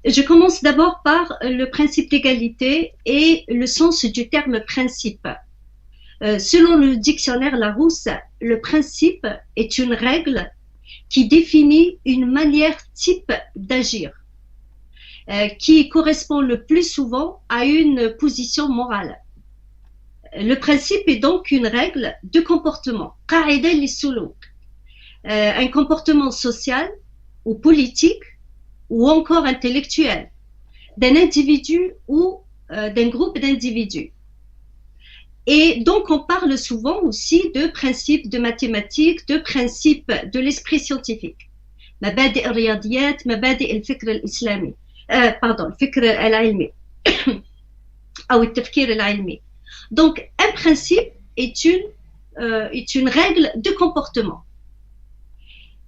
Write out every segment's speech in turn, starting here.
Je commence d'abord par le principe d'égalité et le sens du terme principe. Selon le dictionnaire Larousse, le principe est une règle qui définit une manière type d'agir, qui correspond le plus souvent à une position morale. Le principe est donc une règle de comportement, un comportement social ou politique ou encore intellectuel d'un individu ou d'un groupe d'individus. Et donc on parle souvent aussi de principes de mathématiques, de principes de l'esprit scientifique. مبادئ الرياضيات, مبادئ الفكر الإسلامي, الفكر العلمي أو التفكير العلمي. Donc un principe est une règle de comportement.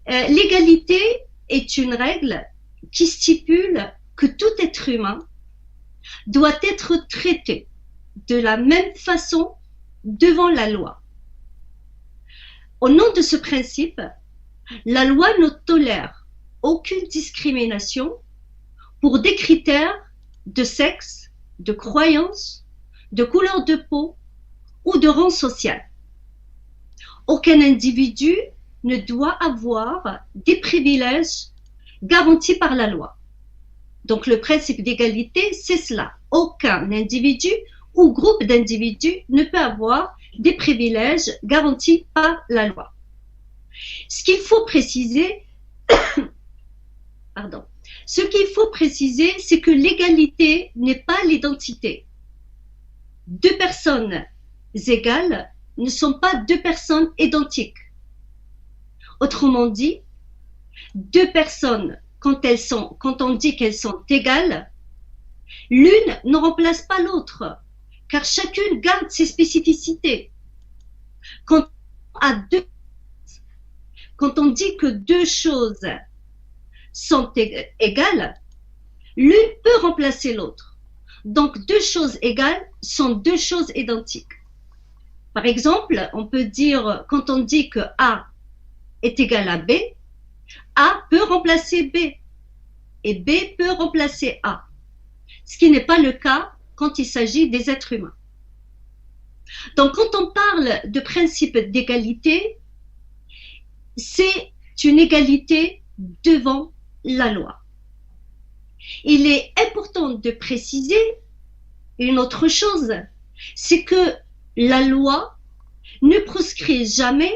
L'égalité est une règle qui stipule que tout être humain doit être traité de la même façon devant la loi. Au nom de ce principe, la loi ne tolère aucune discrimination pour des critères de sexe, de croyance, de couleur de peau ou de rang social. Aucun individu ne doit avoir des privilèges garantis par la loi. Donc le principe d'égalité, c'est cela. Aucun individu ou groupe d'individus ne peut avoir des privilèges garantis par la loi. Ce qu'il faut préciser, c'est que l'égalité n'est pas l'identité. Deux personnes égales ne sont pas deux personnes identiques. Autrement dit, deux personnes, quand on dit qu'elles sont égales, l'une ne remplace pas l'autre, car chacune garde ses spécificités. Quand on dit que deux choses sont égales, l'une peut remplacer l'autre. Donc, deux choses égales sont deux choses identiques. Par exemple, on peut dire, quand on dit que A est égal à B, A peut remplacer B et B peut remplacer A, ce qui n'est pas le cas quand il s'agit des êtres humains. Donc, quand on parle de principe d'égalité, c'est une égalité devant la loi. Il est important de préciser une autre chose, c'est que la loi ne proscrit jamais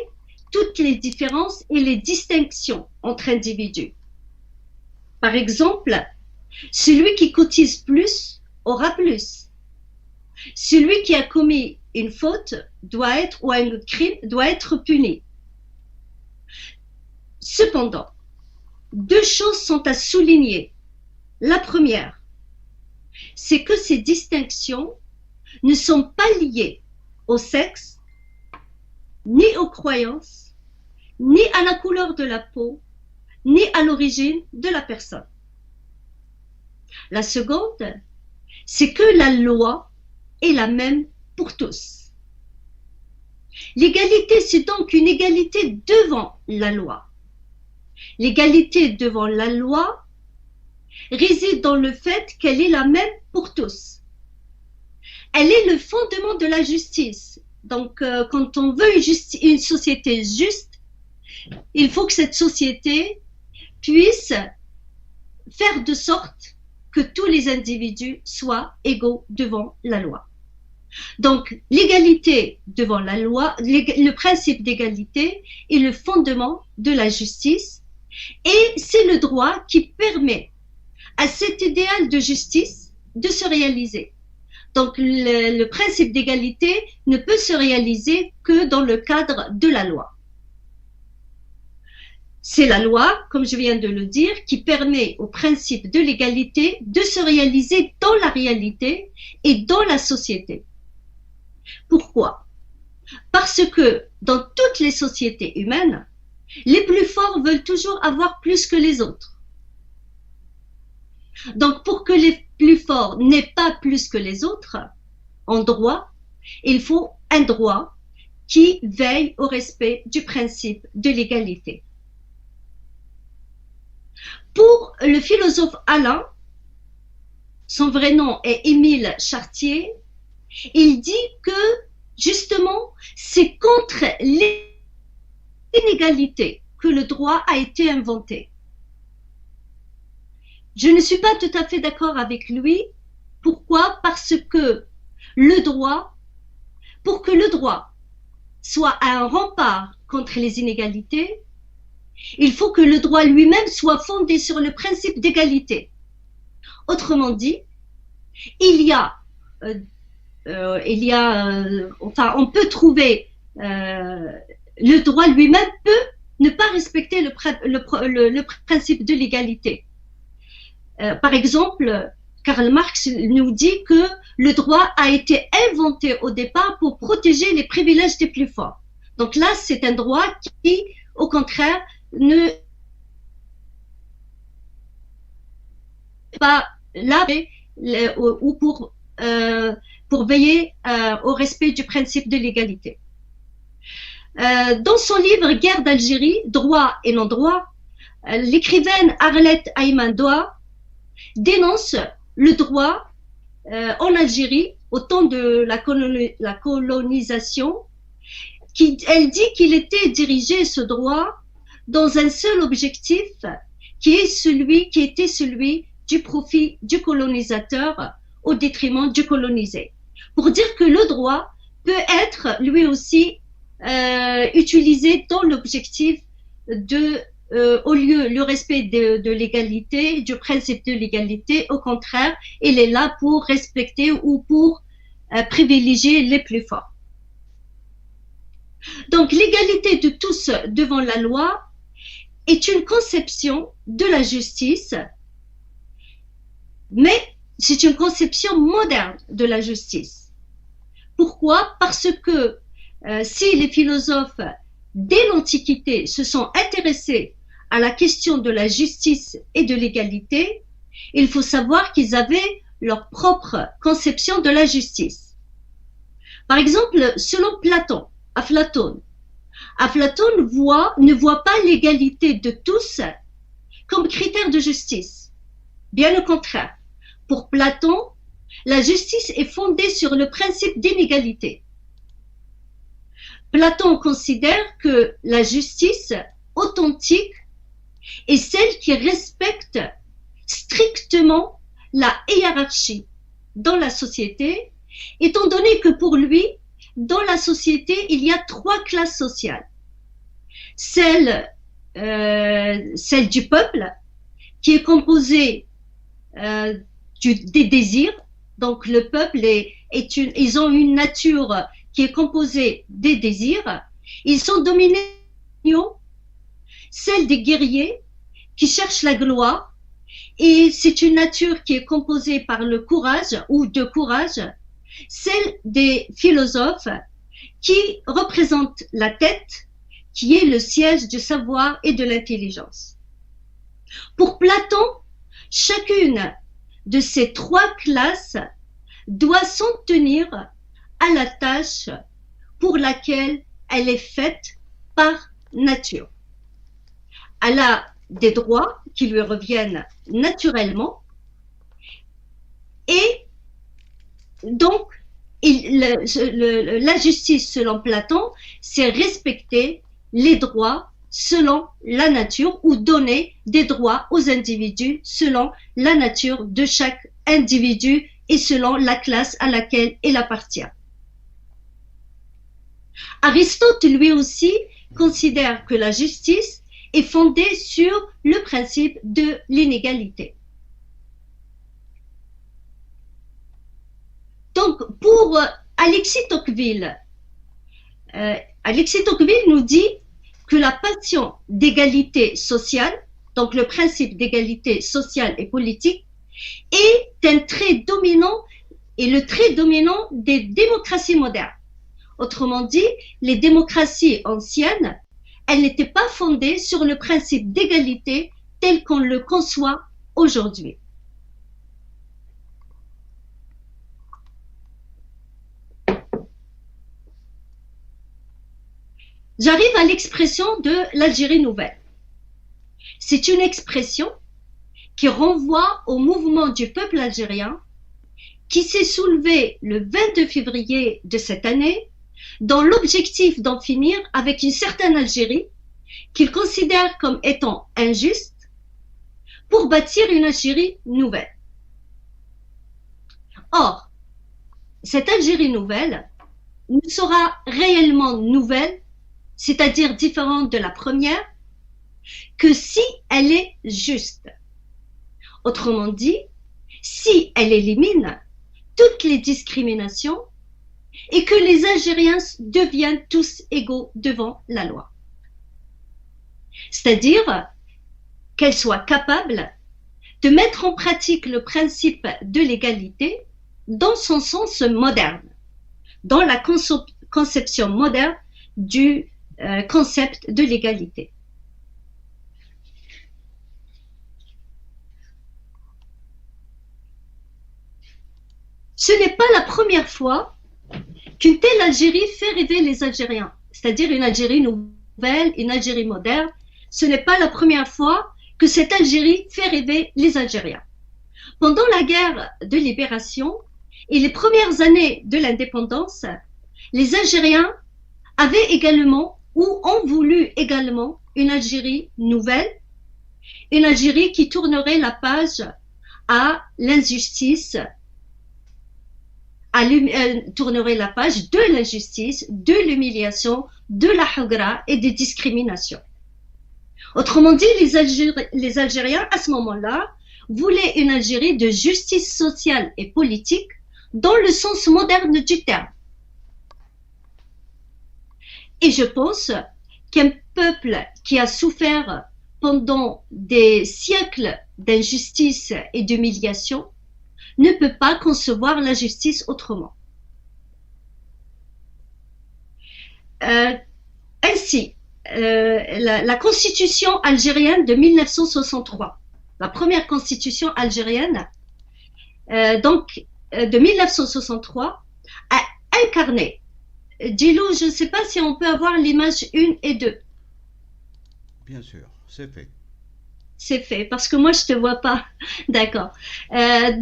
toutes les différences et les distinctions entre individus. Par exemple, celui qui cotise plus aura plus. Celui qui a commis une faute ou un crime doit être puni. Cependant, deux choses sont à souligner. La première, c'est que ces distinctions ne sont pas liées au sexe, ni aux croyances, ni à la couleur de la peau, ni à l'origine de la personne. La seconde, c'est que la loi est la même pour tous. L'égalité, c'est donc une égalité devant la loi. L'égalité devant la loi réside dans le fait qu'elle est la même pour tous. Elle est le fondement de la justice. Donc, quand on veut une société juste, il faut que cette société puisse faire de sorte que tous les individus soient égaux devant la loi. Donc, l'égalité devant la loi, le principe d'égalité est le fondement de la justice et c'est le droit qui permet à cet idéal de justice de se réaliser. Donc, le principe d'égalité ne peut se réaliser que dans le cadre de la loi. C'est la loi, comme je viens de le dire, qui permet au principe de l'égalité de se réaliser dans la réalité et dans la société. Pourquoi? Parce que dans toutes les sociétés humaines, les plus forts veulent toujours avoir plus que les autres. Donc, pour que les plus forts n'aient pas plus que les autres, en droit, il faut un droit qui veille au respect du principe de l'égalité. Pour le philosophe Alain, son vrai nom est Émile Chartier, il dit que justement c'est contre l'inégalité que le droit a été inventé. Je ne suis pas tout à fait d'accord avec lui. Pourquoi? Parce que le droit, pour que le droit soit un rempart contre les inégalités, il faut que le droit lui-même soit fondé sur le principe d'égalité. Autrement dit, enfin, on peut trouver, le droit lui-même peut ne pas respecter le principe de l'égalité. Par exemple, Karl Marx nous dit que le droit a été inventé au départ pour protéger les privilèges des plus forts. Donc là, c'est un droit qui, au contraire, ne pas là ou pour veiller au respect du principe de l'égalité. Dans son livre Guerre d'Algérie, droit et non-droit, l'écrivaine Arlette Ayman-Doa dénonce le droit en Algérie au temps de la colonisation. Elle dit qu'il était dirigé, ce droit, dans un seul objectif qui était celui du profit du colonisateur au détriment du colonisé. Pour dire que le droit peut être lui aussi utilisé dans l'objectif de au lieu le respect de l'égalité, du principe de l'égalité, au contraire, il est là pour respecter ou pour privilégier les plus forts. Donc l'égalité de tous devant la loi est une conception de la justice, mais c'est une conception moderne de la justice. Pourquoi? Parce que si les philosophes dès l'Antiquité se sont intéressés à la question de la justice et de l'égalité, il faut savoir qu'ils avaient leur propre conception de la justice. Par exemple, selon Platon, Aflaton ne voit pas l'égalité de tous comme critère de justice. Bien au contraire, pour Platon, la justice est fondée sur le principe d'inégalité. Platon considère que la justice authentique est celle qui respecte strictement la hiérarchie dans la société, étant donné que pour lui, dans la société, il y a trois classes sociales. Celle du peuple, qui est composée des désirs. Donc le peuple ils ont une nature qui est composée des désirs. Ils sont dominés. Celle des guerriers qui cherchent la gloire, et c'est une nature qui est composée par le courage ou de courage. Celle des philosophes qui représentent la tête, qui est le siège du savoir et de l'intelligence. Pour Platon, chacune de ces trois classes doit s'en tenir à la tâche pour laquelle elle est faite par nature. Elle a des droits qui lui reviennent naturellement, et donc la justice selon Platon, c'est respecter les droits selon la nature, ou donner des droits aux individus selon la nature de chaque individu et selon la classe à laquelle il appartient. Aristote, lui aussi, considère que la justice est fondée sur le principe de l'inégalité. Donc, pour Alexis Tocqueville nous dit que la passion d'égalité sociale, donc le principe d'égalité sociale et politique, est un trait dominant, et le trait dominant des démocraties modernes. Autrement dit, les démocraties anciennes, elles n'étaient pas fondées sur le principe d'égalité tel qu'on le conçoit aujourd'hui. J'arrive à l'expression de l'Algérie nouvelle. C'est une expression qui renvoie au mouvement du peuple algérien qui s'est soulevé le 22 février de cette année dans l'objectif d'en finir avec une certaine Algérie qu'il considère comme étant injuste pour bâtir une Algérie nouvelle. Or, cette Algérie nouvelle ne sera réellement nouvelle, c'est-à-dire différente de la première, que si elle est juste. Autrement dit, si elle élimine toutes les discriminations et que les Algériens deviennent tous égaux devant la loi. C'est-à-dire qu'elle soit capable de mettre en pratique le principe de l'égalité dans son sens moderne, dans la conception moderne du concept de l'égalité. Ce n'est pas la première fois qu'une telle Algérie fait rêver les Algériens, c'est-à-dire une Algérie nouvelle, une Algérie moderne. Ce n'est pas la première fois que cette Algérie fait rêver les Algériens. Pendant la guerre de libération et les premières années de l'indépendance, les Algériens avaient également ou ont voulu également une Algérie nouvelle, une Algérie qui tournerait la page à l'injustice, tournerait la page de l'injustice, de l'humiliation, de la hugra et des discriminations. Autrement dit, les Algériens, à ce moment-là, voulaient une Algérie de justice sociale et politique dans le sens moderne du terme. Et je pense qu'un peuple qui a souffert pendant des siècles d'injustice et d'humiliation ne peut pas concevoir la justice autrement. Ainsi, la constitution algérienne de 1963, la première constitution algérienne de 1963, a incarné. Djilou, je ne sais pas si on peut avoir l'image 1 et 2. Bien sûr, c'est fait. C'est fait, parce que moi je te vois pas. D'accord. La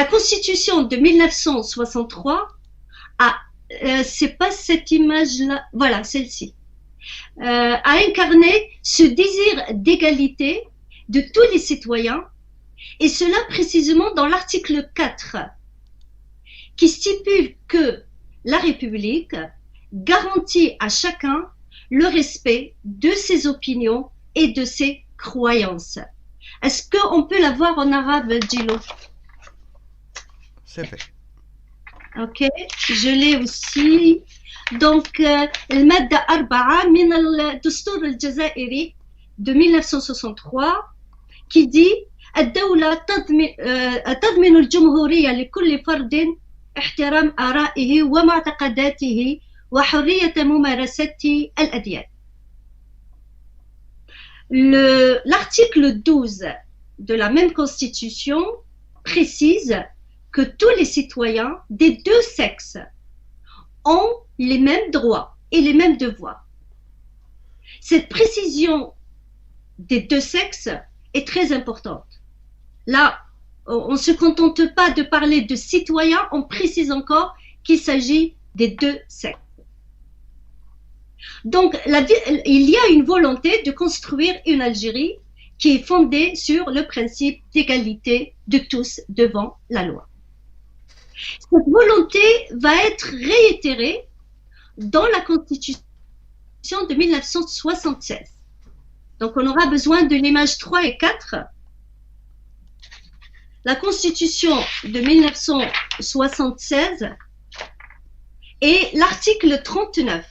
constitution de 1963 c'est pas cette image-là, voilà, celle-ci, a incarné ce désir d'égalité de tous les citoyens, et cela précisément dans l'article 4, qui stipule que la République garantit à chacun le respect de ses opinions et de ses croyances. Est-ce qu'on peut la voir en arabe, Djilo? C'est fait. Ok, je l'ai aussi. Donc, المادة 4 من الدستور الجزائري de 1963 qui dit الدولة تضمن الجمهورية لكل فرد احترام آرائه ومعتقداته وحرية ممارسة الأديان. L'article 12 de la même constitution précise que tous les citoyens des deux sexes ont les mêmes droits et les mêmes devoirs. Cette précision des deux sexes est très importante. Là, on ne se contente pas de parler de citoyens, on précise encore qu'il s'agit des deux sexes. Donc, il y a une volonté de construire une Algérie qui est fondée sur le principe d'égalité de tous devant la loi. Cette volonté va être réitérée dans la Constitution de 1976. Donc, on aura besoin de l'image 3 et 4. La Constitution de 1976 et l'article 39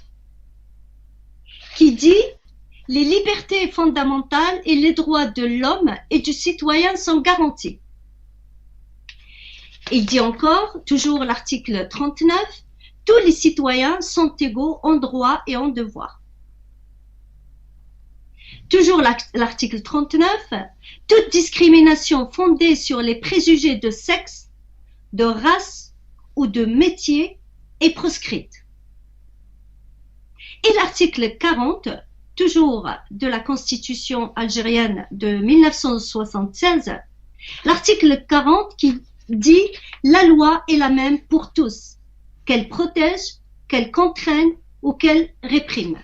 qui dit « Les libertés fondamentales et les droits de l'homme et du citoyen sont garantis ». Il dit encore, toujours l'article 39, « Tous les citoyens sont égaux en droit et en devoir ». Toujours l'article 39, « Toute discrimination fondée sur les préjugés de sexe, de race ou de métier est proscrite ». Et l'article 40, toujours de la Constitution algérienne de 1976, l'article 40 qui dit la loi est la même pour tous, qu'elle protège, qu'elle contraigne ou qu'elle réprime.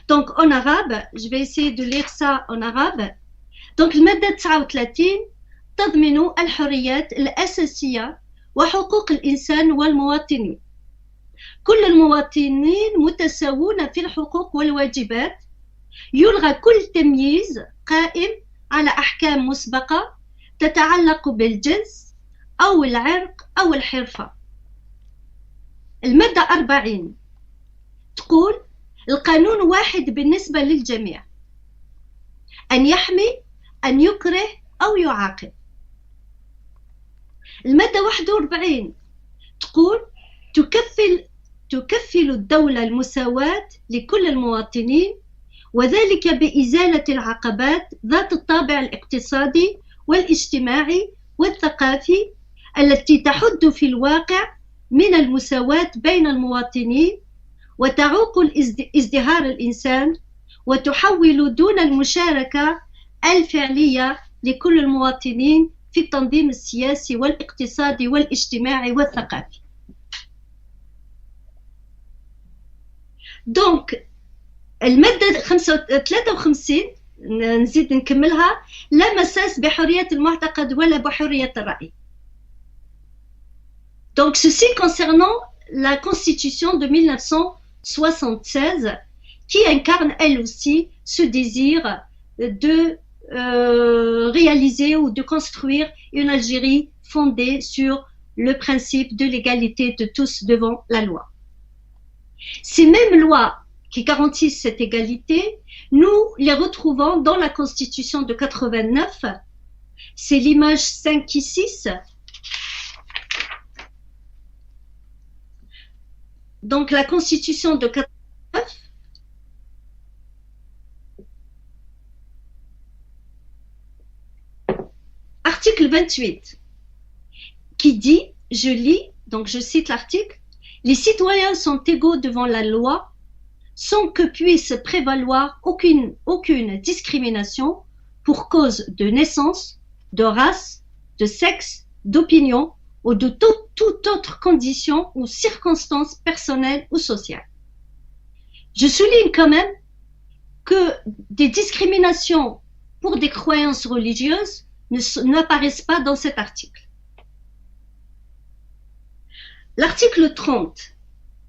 Donc en arabe, je vais essayer de lire ça en arabe. Donc المادة 39 تضمن الحريات الأساسية وحقوق الإنسان والمواطنين. كل المواطنين متساوون في الحقوق والواجبات. يلغى كل تمييز قائم على أحكام مسبقة تتعلق بالجنس أو العرق أو الحرفة. المادة 40 تقول القانون واحد بالنسبة للجميع، أن يحمي، أن يكره أو يعاقب. المادة 41 تقول تكفل الدولة المساواة لكل المواطنين، وذلك بإزالة العقبات ذات الطابع الاقتصادي والاجتماعي والثقافي التي تحد في الواقع من المساواة بين المواطنين وتعوق ازدهار الإنسان وتحول دون المشاركة الفعلية لكل المواطنين في التنظيم السياسي والاقتصادي والاجتماعي والثقافي. دونك المادة 53 نزيد نكملها، لا مساس بحرية المعتقد ولا بحرية الرأي. Donc ceci concernant la Constitution de 1976 qui incarne elle aussi ce désir de réaliser ou de construire une Algérie fondée sur le principe de l'égalité de tous devant la loi. Ces mêmes lois qui garantissent cette égalité, nous les retrouvons dans la Constitution de 89. C'est l'image 5 ici. Donc la Constitution de 89, article 28, qui dit, je lis, donc je cite l'article, les citoyens sont égaux devant la loi sans que puisse prévaloir aucune discrimination pour cause de naissance, de race, de sexe, d'opinion ou de toute autre condition ou circonstance personnelle ou sociale. Je souligne quand même que des discriminations pour des croyances religieuses n'apparaissent pas dans cet article. L'article 30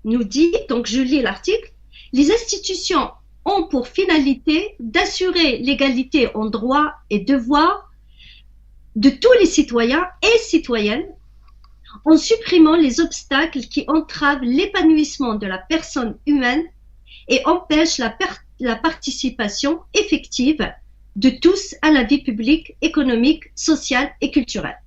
nous dit, donc je lis l'article, les institutions ont pour finalité d'assurer l'égalité en droits et devoirs de tous les citoyens et citoyennes en supprimant les obstacles qui entravent l'épanouissement de la personne humaine et empêchent la participation effective de tous à la vie publique, économique, sociale et culturelle.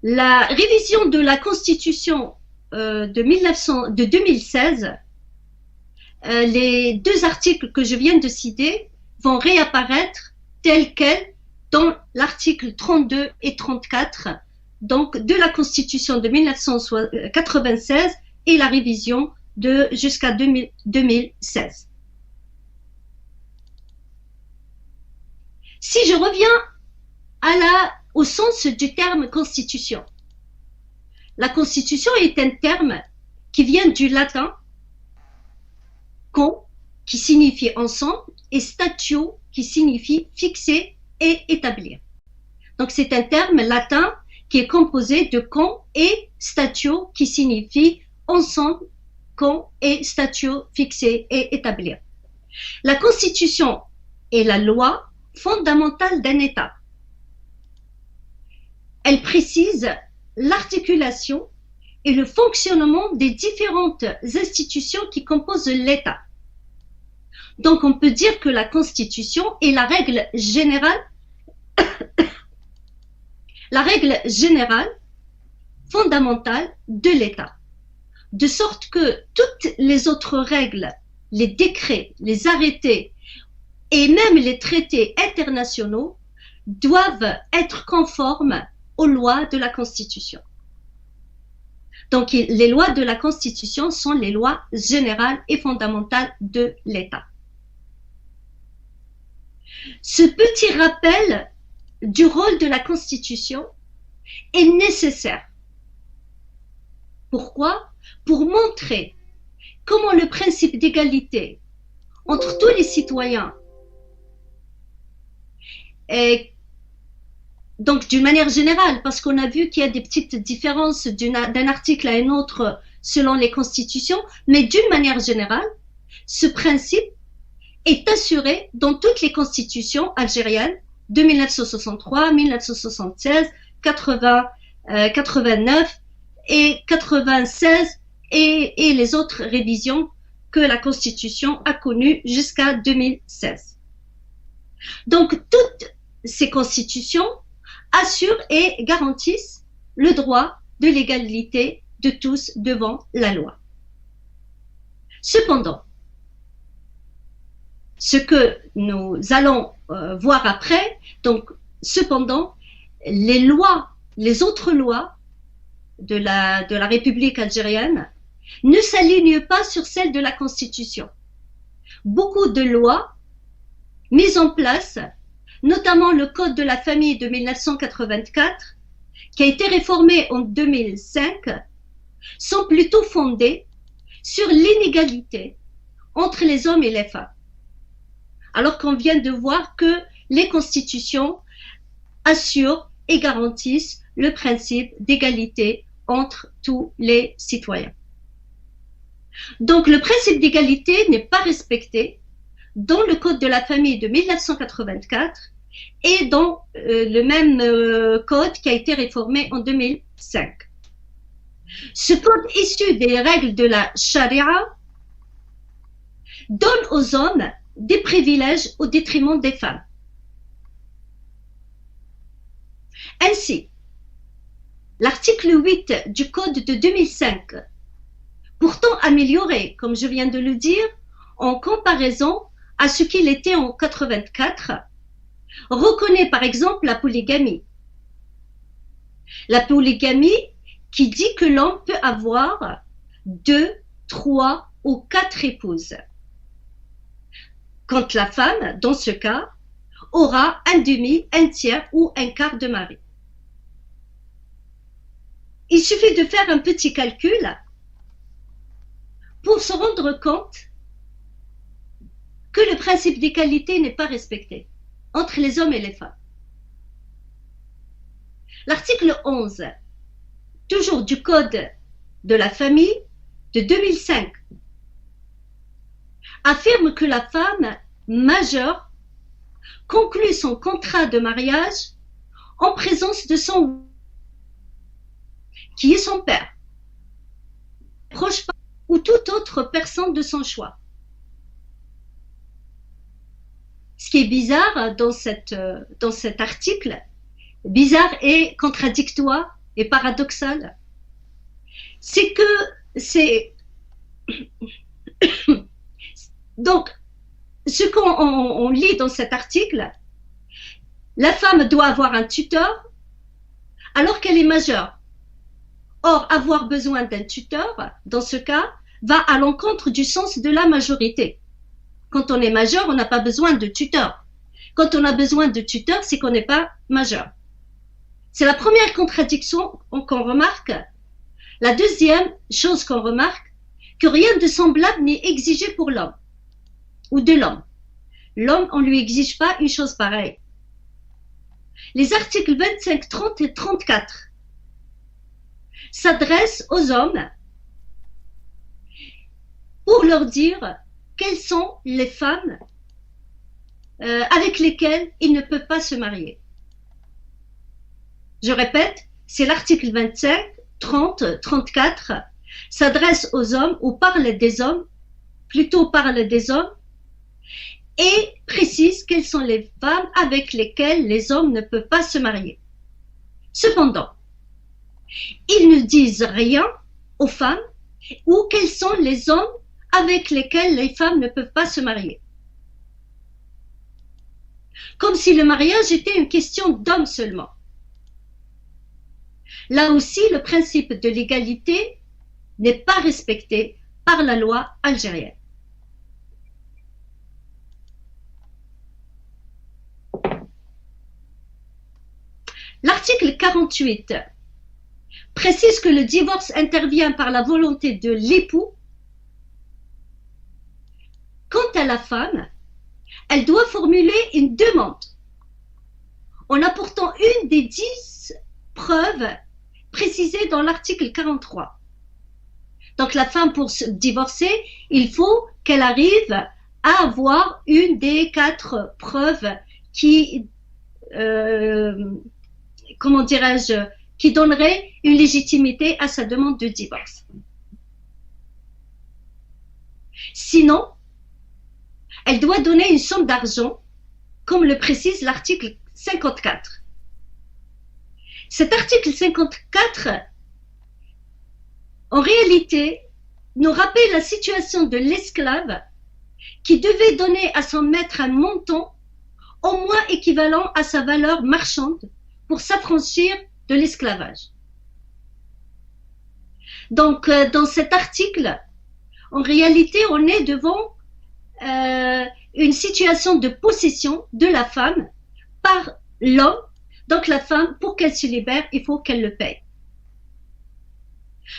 La révision de la Constitution de 2016, les deux articles que je viens de citer vont réapparaître tels quels dans l'article 32 et 34 donc de la Constitution de 1996 et la révision jusqu'à 2016. Si je reviens au sens du terme constitution, la constitution est un terme qui vient du latin con, qui signifie ensemble, et statio, qui signifie fixer et établir. Donc c'est un terme latin qui est composé de con et statio, qui signifie ensemble, con et statio, fixer et établir. La constitution est la loi fondamentale d'un État. Elle précise l'articulation et le fonctionnement des différentes institutions qui composent l'État. Donc on peut dire que la Constitution est la règle générale fondamentale de l'État, de sorte que toutes les autres règles, les décrets, les arrêtés et même les traités internationaux doivent être conformes aux lois de la Constitution. Donc, les lois de la Constitution sont les lois générales et fondamentales de l'État. Ce petit rappel du rôle de la Constitution est nécessaire. Pourquoi? Pour montrer comment le principe d'égalité entre tous les citoyens est, donc d'une manière générale, parce qu'on a vu qu'il y a des petites différences d'un article à un autre selon les constitutions, mais d'une manière générale, ce principe est assuré dans toutes les constitutions algériennes de 1963, 1976, 80, 89 et 96 et les autres révisions que la Constitution a connues jusqu'à 2016. Donc, toutes ces constitutions assurent et garantissent le droit de l'égalité de tous devant la loi. Cependant, ce que nous allons voir après, donc, cependant, les autres lois de la République algérienne ne s'alignent pas sur celles de la Constitution. Beaucoup de lois mises en place, notamment le Code de la famille de 1984, qui a été réformé en 2005, sont plutôt fondées sur l'inégalité entre les hommes et les femmes. Alors qu'on vient de voir que les constitutions assurent et garantissent le principe d'égalité entre tous les citoyens. Donc le principe d'égalité n'est pas respecté dans le Code de la famille de 1984 et dans le même code qui a été réformé en 2005. Ce code issu des règles de la charia donne aux hommes des privilèges au détriment des femmes. Ainsi, l'article 8 du Code de 2005, pourtant amélioré, comme je viens de le dire, en comparaison à ce qu'il était en 84, reconnaît par exemple la polygamie. La polygamie qui dit que l'homme peut avoir 2, 3 ou 4 épouses. Quand la femme, dans ce cas, aura un demi, un tiers ou un quart de mari. Il suffit de faire un petit calcul pour se rendre compte que le principe d'égalité n'est pas respecté entre les hommes et les femmes. L'article 11, toujours du Code de la famille de 2005, affirme que la femme majeure conclut son contrat de mariage en présence de son qui est son père, proche ou toute autre personne de son choix. Ce qui est bizarre dans cet article, bizarre et contradictoire et paradoxal, c'est que c'est donc ce qu'on lit dans cet article, la femme doit avoir un tuteur alors qu'elle est majeure. Or, avoir besoin d'un tuteur, dans ce cas, va à l'encontre du sens de la majorité. Quand on est majeur, on n'a pas besoin de tuteur. Quand on a besoin de tuteur, c'est qu'on n'est pas majeur. C'est la première contradiction qu'on remarque. La deuxième chose qu'on remarque, que rien de semblable n'est exigé pour l'homme ou de l'homme. L'homme, on ne lui exige pas une chose pareille. Les articles 25, 30 et 34 s'adressent aux hommes pour leur dire quelles sont les femmes avec lesquelles ils ne peuvent pas se marier. Je répète, c'est l'article 25, 30, 34, s'adresse aux hommes ou parle des hommes, plutôt parle des hommes, et précise quelles sont les femmes avec lesquelles les hommes ne peuvent pas se marier. Cependant, ils ne disent rien aux femmes ou quels sont les hommes avec lesquels les femmes ne peuvent pas se marier. Comme si le mariage était une question d'hommes seulement. Là aussi, le principe de l'égalité n'est pas respecté par la loi algérienne. L'article 48 précise que le divorce intervient par la volonté de l'époux. Quant à la femme, elle doit formuler une demande en apportant une des 10 preuves précisées dans l'article 43. Donc la femme, pour se divorcer, il faut qu'elle arrive à avoir une des 4 preuves qui, comment dirais-je, qui donnerait une légitimité à sa demande de divorce. Sinon, elle doit donner une somme d'argent, comme le précise l'article 54. Cet article 54, en réalité, nous rappelle la situation de l'esclave qui devait donner à son maître un montant au moins équivalent à sa valeur marchande pour s'affranchir de l'esclavage. Donc, dans cet article, en réalité, on est devant une situation de possession de la femme par l'homme. Donc, la femme, pour qu'elle se libère, il faut qu'elle le paye.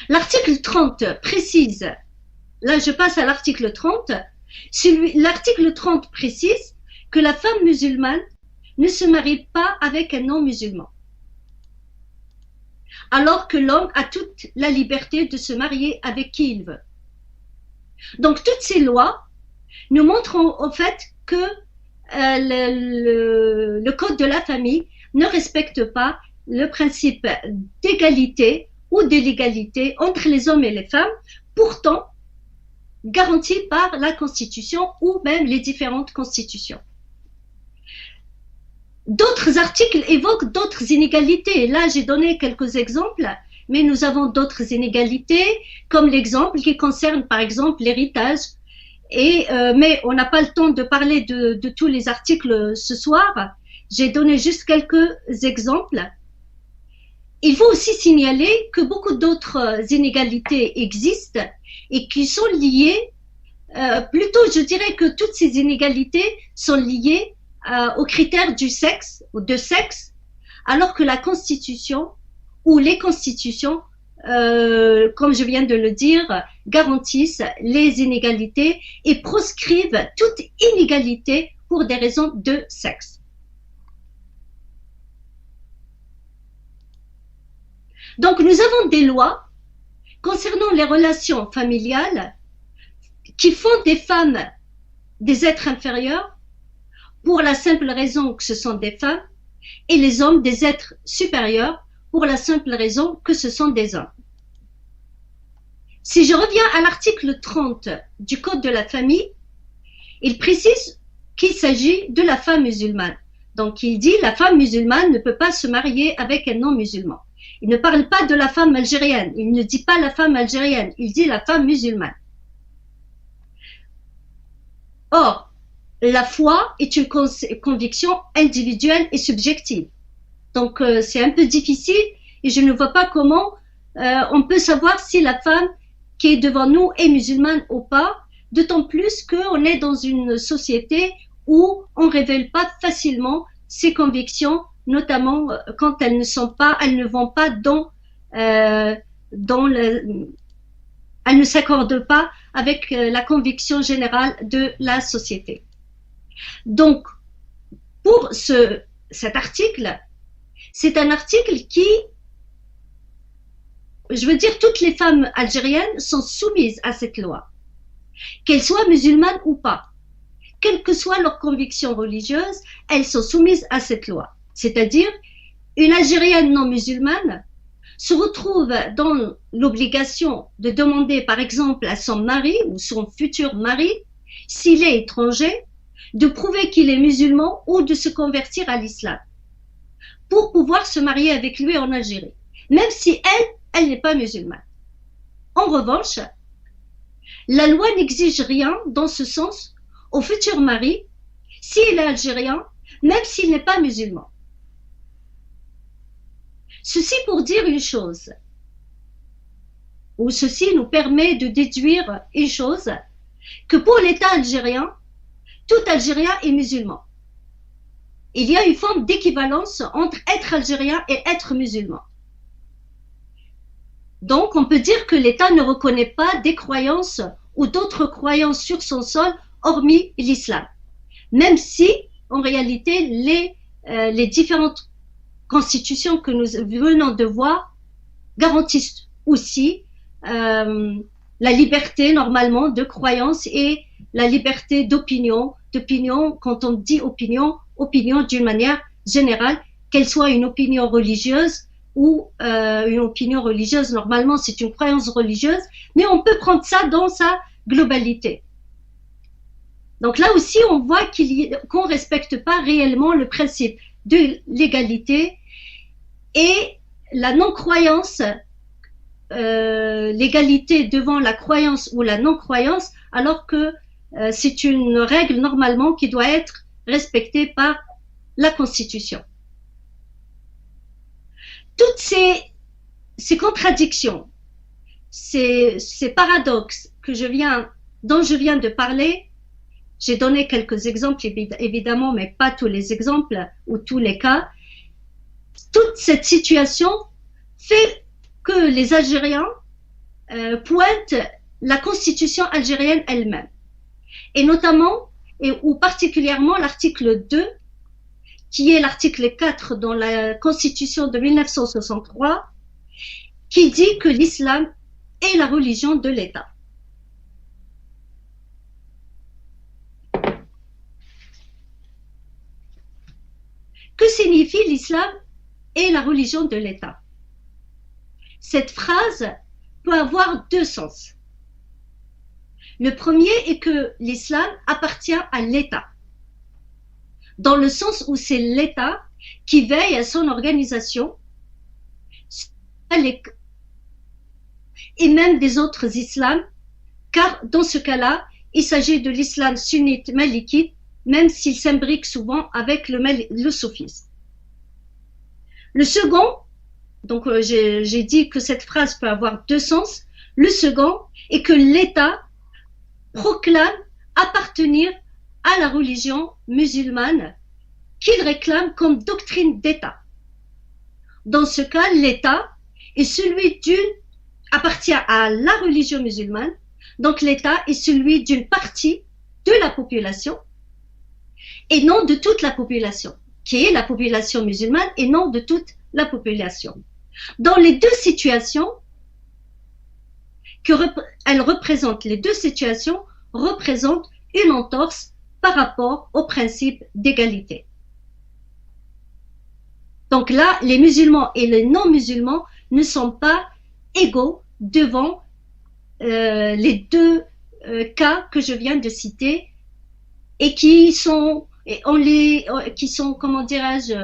L'article 30 précise, là je passe à l'article 30, l'article 30 précise que la femme musulmane ne se marie pas avec un non-musulman, alors que l'homme a toute la liberté de se marier avec qui il veut. Donc toutes ces lois nous montrent au fait que le code de la famille ne respecte pas le principe d'égalité ou de l'égalité entre les hommes et les femmes, pourtant garanti par la Constitution ou même les différentes constitutions. D'autres articles évoquent d'autres inégalités. Là, j'ai donné quelques exemples, mais nous avons d'autres inégalités, comme l'exemple qui concerne par exemple l'héritage. Mais on n'a pas le temps de parler de tous les articles ce soir. J'ai donné juste quelques exemples. Il faut aussi signaler que beaucoup d'autres inégalités existent et qui sont liées, plutôt je dirais que toutes ces inégalités sont liées aux critères du sexe ou de sexe, alors que la Constitution ou les constitutions, comme je viens de le dire, garantissent les inégalités et proscrivent toute inégalité pour des raisons de sexe. Donc, nous avons des lois concernant les relations familiales qui font des femmes des êtres inférieurs pour la simple raison que ce sont des femmes et les hommes des êtres supérieurs pour la simple raison que ce sont des hommes. Si je reviens à l'article 30 du Code de la famille, il précise qu'il s'agit de la femme musulmane. Donc, il dit la femme musulmane ne peut pas se marier avec un non-musulman. Il ne parle pas de la femme algérienne, il ne dit pas la femme algérienne, il dit la femme musulmane. Or, la foi est une conviction individuelle et subjective. Donc, c'est un peu difficile et je ne vois pas comment on peut savoir si la femme qui est devant nous est musulmane ou pas, d'autant plus qu'on est dans une société où on ne révèle pas facilement ses convictions, notamment quand elles ne vont pas elles ne s'accordent pas avec la conviction générale de la société. Donc, pour cet article, c'est un article qui, je veux dire, toutes les femmes algériennes sont soumises à cette loi, qu'elles soient musulmanes ou pas. Quelle que soit leur conviction religieuse, elles sont soumises à cette loi. C'est-à-dire, une Algérienne non musulmane se retrouve dans l'obligation de demander, par exemple, à son mari ou son futur mari, s'il est étranger, de prouver qu'il est musulman ou de se convertir à l'islam pour pouvoir se marier avec lui en Algérie, même si elle n'est pas musulmane. En revanche, la loi n'exige rien dans ce sens au futur mari s'il est algérien, même s'il n'est pas musulman. Ceci pour dire une chose. où ceci nous permet de déduire une chose, que pour l'État algérien, tout Algérien est musulman. Il y a une forme d'équivalence entre être algérien et être musulman. Donc, on peut dire que l'État ne reconnaît pas des croyances ou d'autres croyances sur son sol, hormis l'islam. Même si, en réalité, les différentes constitutions que nous venons de voir garantissent aussi la liberté, normalement, de croyance et la liberté d'opinion. D'opinion, quand on dit opinion d'une manière générale, qu'elle soit une opinion religieuse ou une opinion religieuse, normalement c'est une croyance religieuse, mais on peut prendre ça dans sa globalité. Donc là aussi on voit qu'on ne respecte pas réellement le principe de l'égalité et la non-croyance, l'égalité devant la croyance ou la non-croyance, alors que c'est une règle normalement qui doit être respectée par la Constitution. Toutes ces contradictions, ces paradoxes dont je viens de parler, j'ai donné quelques exemples évidemment, mais pas tous les exemples ou tous les cas. Toute cette situation fait que les Algériens pointent la Constitution algérienne elle-même, et notamment ou particulièrement l'article 2, qui est l'article 4 dans la Constitution de 1963, qui dit que l'islam est la religion de l'État. Que signifie l'islam est la religion de l'État? Cette phrase peut avoir deux sens. Le premier est que l'islam appartient à l'État, dans le sens où c'est l'État qui veille à son organisation et même des autres islams, car dans ce cas-là, il s'agit de l'islam sunnite malikite, même s'il s'imbrique souvent avec le soufisme. Le second, donc j'ai dit que cette phrase peut avoir deux sens, le second est que l'État proclame appartenir à la religion musulmane qu'il réclame comme doctrine d'État. Dans ce cas, l'État est appartient à la religion musulmane, donc l'État est celui d'une partie de la population et non de toute la population, qui est la population musulmane et non de toute la population. Dans les deux situations, les deux situations représentent une entorse par rapport au principe d'égalité. Donc là, les musulmans et les non-musulmans ne sont pas égaux devant les deux cas que je viens de citer et comment dirais-je,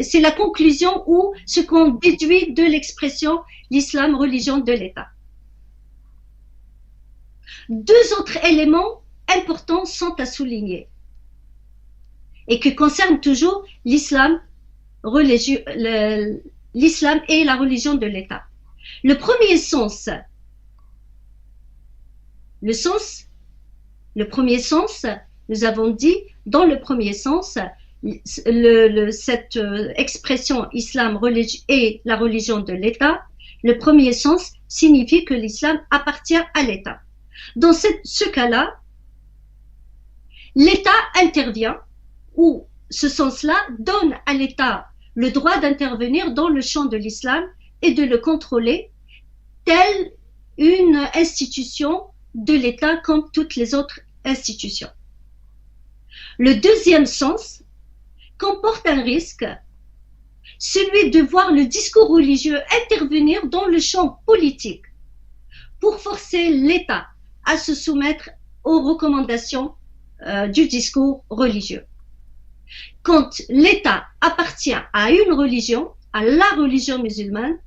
c'est la conclusion ou ce qu'on déduit de l'expression l'islam, religion de l'État. Deux autres éléments importants sont à souligner et qui concernent toujours l'islam et la religion de l'État. Le premier sens, nous avons dit, dans le premier sens, cette expression islam et la religion de l'État, le premier sens signifie que l'islam appartient à l'État. Dans ce cas-là, l'État intervient, ou ce sens-là donne à l'État le droit d'intervenir dans le champ de l'islam et de le contrôler, telle une institution de l'État comme toutes les autres institutions. Le deuxième sens comporte un risque, celui de voir le discours religieux intervenir dans le champ politique pour forcer l'État à se soumettre aux recommandations du discours religieux. Quand l'État appartient à une religion, à la religion musulmane,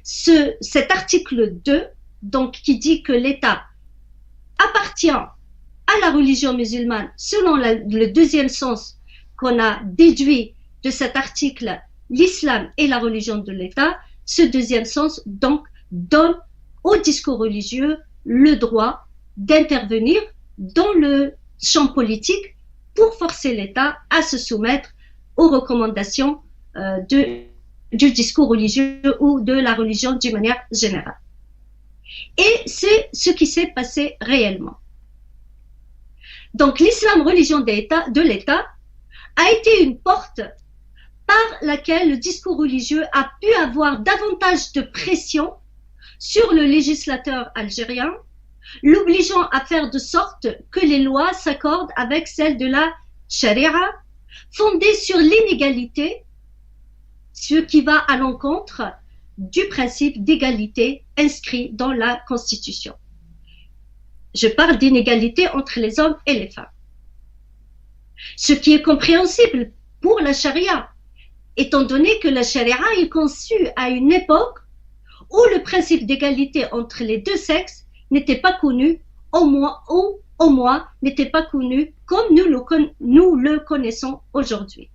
cet article 2, donc qui dit que l'État appartient à la religion musulmane, selon le deuxième sens qu'on a déduit de cet article, l'islam et la religion de l'État, ce deuxième sens, donc, donne au discours religieux le droit d'intervenir dans le champ politique pour forcer l'État à se soumettre aux recommandations du discours religieux ou de la religion d'une manière générale. Et c'est ce qui s'est passé réellement. Donc l'islam, religion de l'État, a été une porte par laquelle le discours religieux a pu avoir davantage de pression sur le législateur algérien, l'obligeant à faire de sorte que les lois s'accordent avec celles de la charia, fondée sur l'inégalité, ce qui va à l'encontre du principe d'égalité inscrit dans la Constitution. Je parle d'inégalité entre les hommes et les femmes. Ce qui est compréhensible pour la charia, étant donné que la charia est conçue à une époque où le principe d'égalité entre les deux sexes n'était pas connu, au moins n'était pas connu comme nous le connaissons aujourd'hui.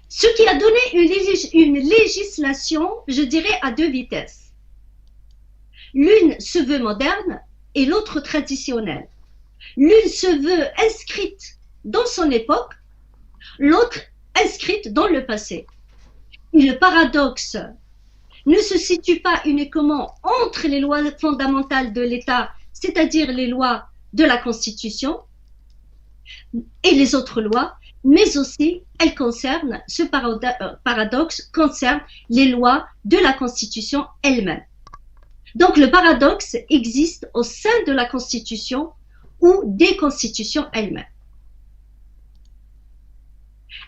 Ce qui a donné une législation, je dirais, à deux vitesses. L'une se veut moderne et l'autre traditionnelle. L'une se veut inscrite dans son époque, l'autre inscrite dans le passé. Et le paradoxe ne se situe pas uniquement entre les lois fondamentales de l'État, c'est-à-dire les lois de la Constitution et les autres lois, mais aussi ce paradoxe concerne les lois de la Constitution elle-même. Donc le paradoxe existe au sein de la Constitution ou des constitutions elles-mêmes.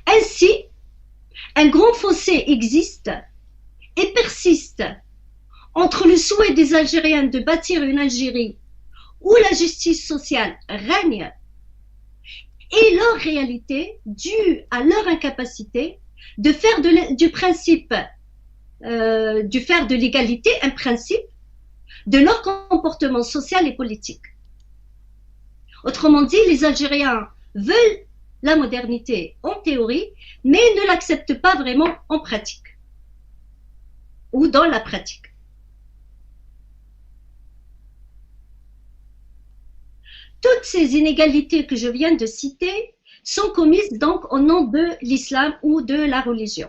Ainsi, un grand fossé existe et persiste entre le souhait des Algériens de bâtir une Algérie où la justice sociale règne et leur réalité due à leur incapacité de faire de l'égalité un principe de leur comportement social et politique. Autrement dit, les Algériens veulent la modernité en théorie, mais ne l'acceptent pas vraiment en pratique ou dans la pratique. Toutes ces inégalités que je viens de citer sont commises donc au nom de l'islam ou de la religion.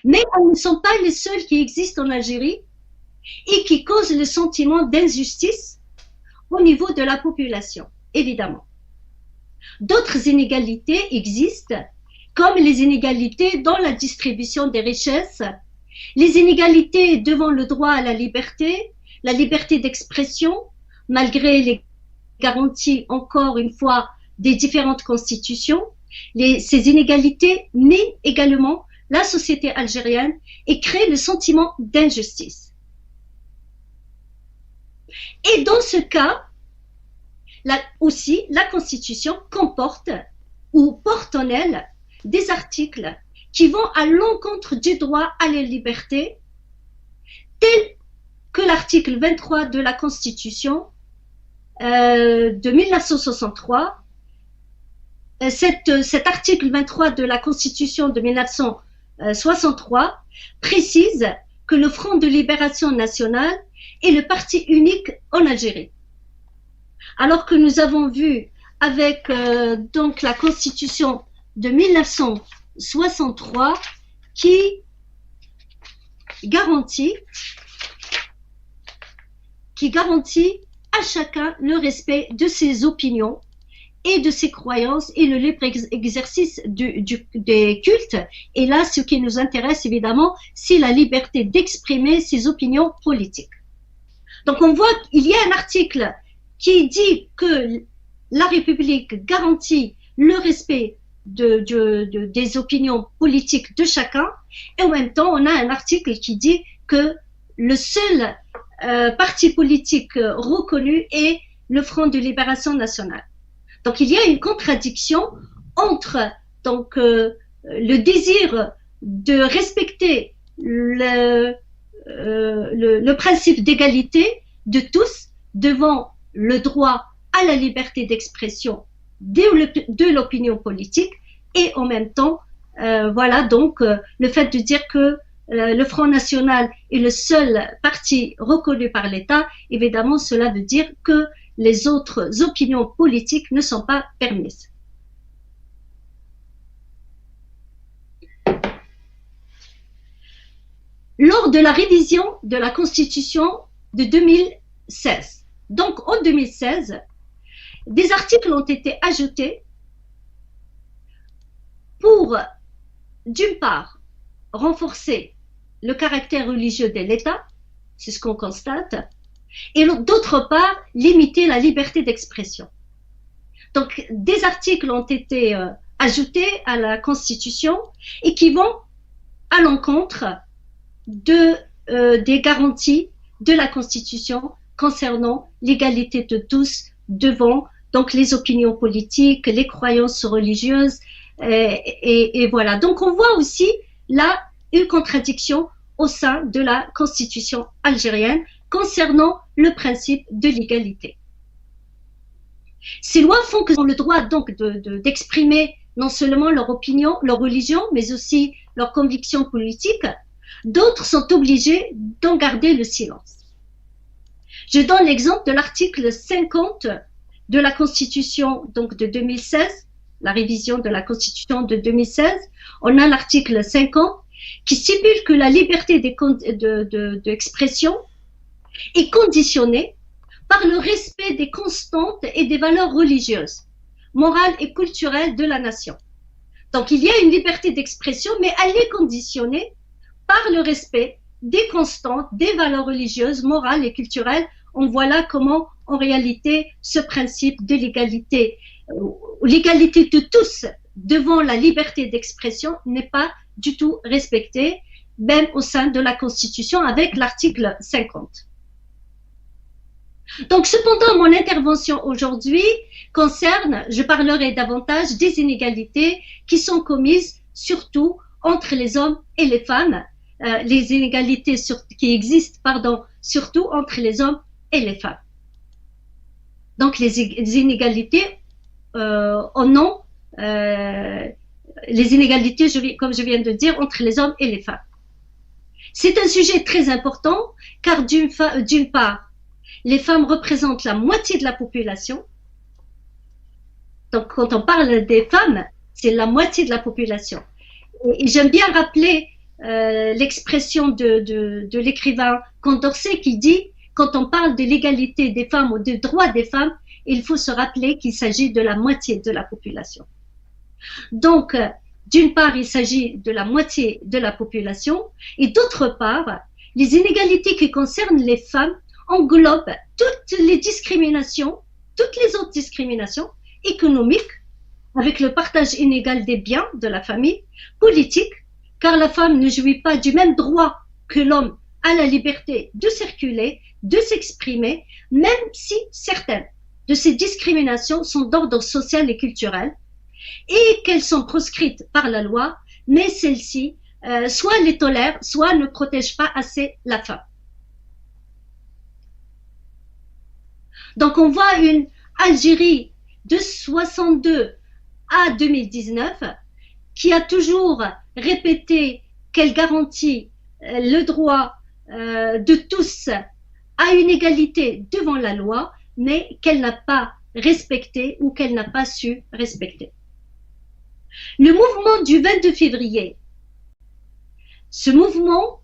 Mais elles ne sont pas les seules qui existent en Algérie et qui causent le sentiment d'injustice au niveau de la population, évidemment. D'autres inégalités existent, comme les inégalités dans la distribution des richesses, les inégalités devant le droit à la liberté d'expression, malgré les garanties, encore une fois, des différentes constitutions. Ces inégalités minent également la société algérienne et créent le sentiment d'injustice. Et dans ce cas, aussi, la Constitution comporte ou porte en elle des articles qui vont à l'encontre du droit à la liberté, tel que l'article 23 de la Constitution de 1963. Cet article 23 de la Constitution de 1963 précise que le Front de libération nationale est le parti unique en Algérie. Alors que nous avons vu avec donc la Constitution de 1963 qui garantit à chacun le respect de ses opinions et de ses croyances et le libre exercice des cultes. Et là, ce qui nous intéresse évidemment, c'est la liberté d'exprimer ses opinions politiques. Donc on voit qu'il y a un article qui dit que la République garantit le respect des opinions politiques de chacun, et en même temps on a un article qui dit que le seul parti politique reconnu est le Front de libération nationale. Donc il y a une contradiction entre donc le désir de respecter le principe d'égalité de tous devant le droit à la liberté d'expression de l'opinion politique et en même temps, voilà, donc le fait de dire que le Front National est le seul parti reconnu par l'État, évidemment, cela veut dire que les autres opinions politiques ne sont pas permises. Lors de la révision de la Constitution de 2016, donc en 2016, des articles ont été ajoutés pour, d'une part, renforcer le caractère religieux de l'État, c'est ce qu'on constate, et d'autre part, limiter la liberté d'expression. Donc, des articles ont été ajoutés à la Constitution et qui vont à l'encontre des garanties de la Constitution concernant l'égalité de tous devant donc les opinions politiques, les croyances religieuses, et voilà. Donc, on voit aussi là une contradiction au sein de la Constitution algérienne concernant le principe de l'égalité. Ces lois font qu'ils ont le droit donc d'exprimer non seulement leur opinion, leur religion, mais aussi leurs convictions politiques. D'autres sont obligés d'en garder le silence. Je donne l'exemple de l'article 50 de la Constitution donc de 2016, la révision de la Constitution de 2016. On a l'article 50 qui stipule que la liberté d'expression est conditionnée par le respect des constantes et des valeurs religieuses, morales et culturelles de la nation. Donc il y a une liberté d'expression, mais elle est conditionnée par le respect des constantes, des valeurs religieuses, morales et culturelles. On voit là comment, en réalité, ce principe de l'égalité de tous devant la liberté d'expression n'est pas du tout respecté, même au sein de la Constitution avec l'article 50. Donc, cependant, mon intervention aujourd'hui concerne, je parlerai davantage des inégalités qui sont commises surtout entre les hommes et les femmes, les inégalités qui existent, surtout entre les hommes et les femmes. Donc, les inégalités les inégalités, comme je viens de dire, entre les hommes et les femmes. C'est un sujet très important, car d'une part, les femmes représentent la moitié de la population. Donc, quand on parle des femmes, c'est la moitié de la population. Et j'aime bien rappeler l'expression de l'écrivain Condorcet qui dit, quand on parle de l'égalité des femmes ou des droits des femmes, il faut se rappeler qu'il s'agit de la moitié de la population. Donc, d'une part, il s'agit de la moitié de la population, et d'autre part, les inégalités qui concernent les femmes englobent toutes les discriminations, toutes les autres discriminations économiques, avec le partage inégal des biens de la famille, politique, car la femme ne jouit pas du même droit que l'homme à la liberté de circuler, de s'exprimer, même si certaines de ces discriminations sont d'ordre social et culturel, et qu'elles sont proscrites par la loi, mais celles-ci soit les tolèrent, soit ne protègent pas assez la femme. Donc on voit une Algérie de 62 à 2019 qui a toujours répété qu'elle garantit le droit de tous à une égalité devant la loi, mais qu'elle n'a pas respecté ou qu'elle n'a pas su respecter. Le mouvement du 22 février, ce mouvement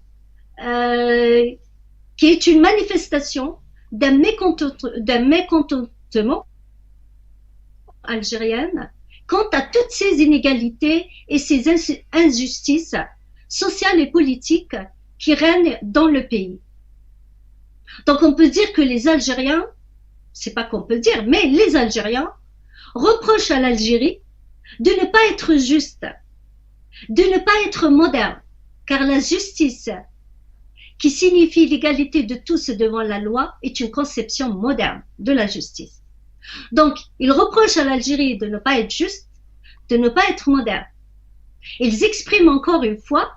qui est une manifestation d'un mécontentement algérien quant à toutes ces inégalités et ces injustices sociales et politiques qui règnent dans le pays. Donc on peut dire que les Algériens, c'est pas qu'on peut dire, mais les Algériens reprochent à l'Algérie de ne pas être juste, de ne pas être moderne, car la justice, qui signifie l'égalité de tous devant la loi, est une conception moderne de la justice. Donc, ils reprochent à l'Algérie de ne pas être juste, de ne pas être moderne. Ils expriment encore une fois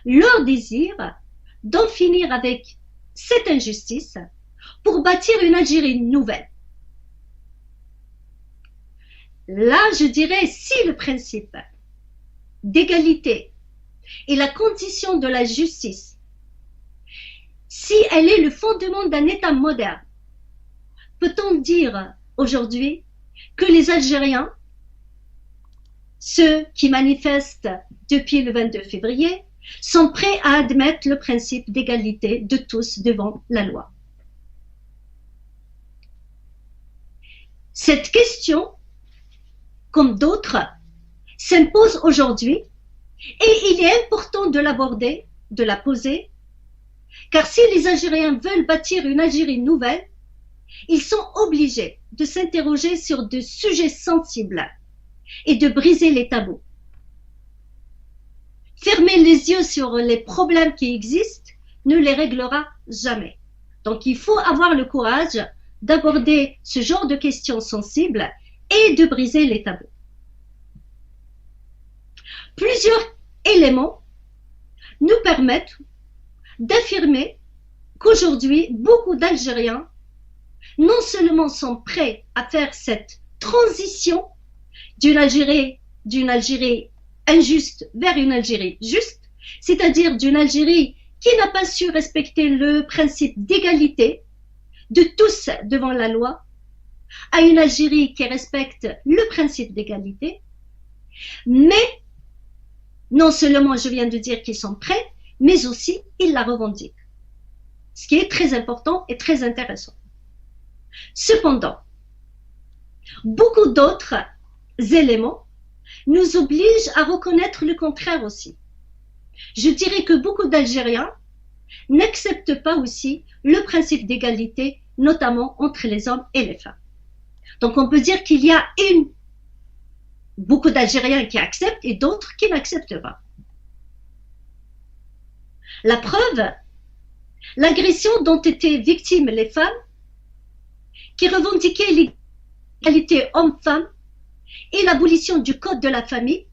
leur désir d'en finir avec cette injustice pour bâtir une Algérie nouvelle. Là, je dirais, si le principe d'égalité est la condition de la justice, si elle est le fondement d'un État moderne, peut-on dire aujourd'hui que les Algériens, ceux qui manifestent depuis le 22 février, sont prêts à admettre le principe d'égalité de tous devant la loi? Cette question, comme d'autres, s'impose aujourd'hui et il est important de l'aborder, de la poser, car si les Algériens veulent bâtir une Algérie nouvelle, ils sont obligés de s'interroger sur des sujets sensibles et de briser les tabous. Fermer les yeux sur les problèmes qui existent ne les réglera jamais. Donc il faut avoir le courage d'aborder ce genre de questions sensibles et de briser les tabous. Plusieurs éléments nous permettent d'affirmer qu'aujourd'hui, beaucoup d'Algériens non seulement sont prêts à faire cette transition d'une Algérie injuste vers une Algérie juste, c'est-à-dire d'une Algérie qui n'a pas su respecter le principe d'égalité de tous devant la loi, à une Algérie qui respecte le principe d'égalité, mais non seulement je viens de dire qu'ils sont prêts, mais aussi ils la revendiquent. Ce qui est très important et très intéressant. Cependant, beaucoup d'autres éléments nous obligent à reconnaître le contraire aussi. Je dirais que beaucoup d'Algériens n'acceptent pas aussi le principe d'égalité, notamment entre les hommes et les femmes. Donc on peut dire qu'il y a beaucoup d'Algériens qui acceptent et d'autres qui n'acceptent pas. La preuve, l'agression dont étaient victimes les femmes qui revendiquaient l'égalité homme-femme et l'abolition du code de la famille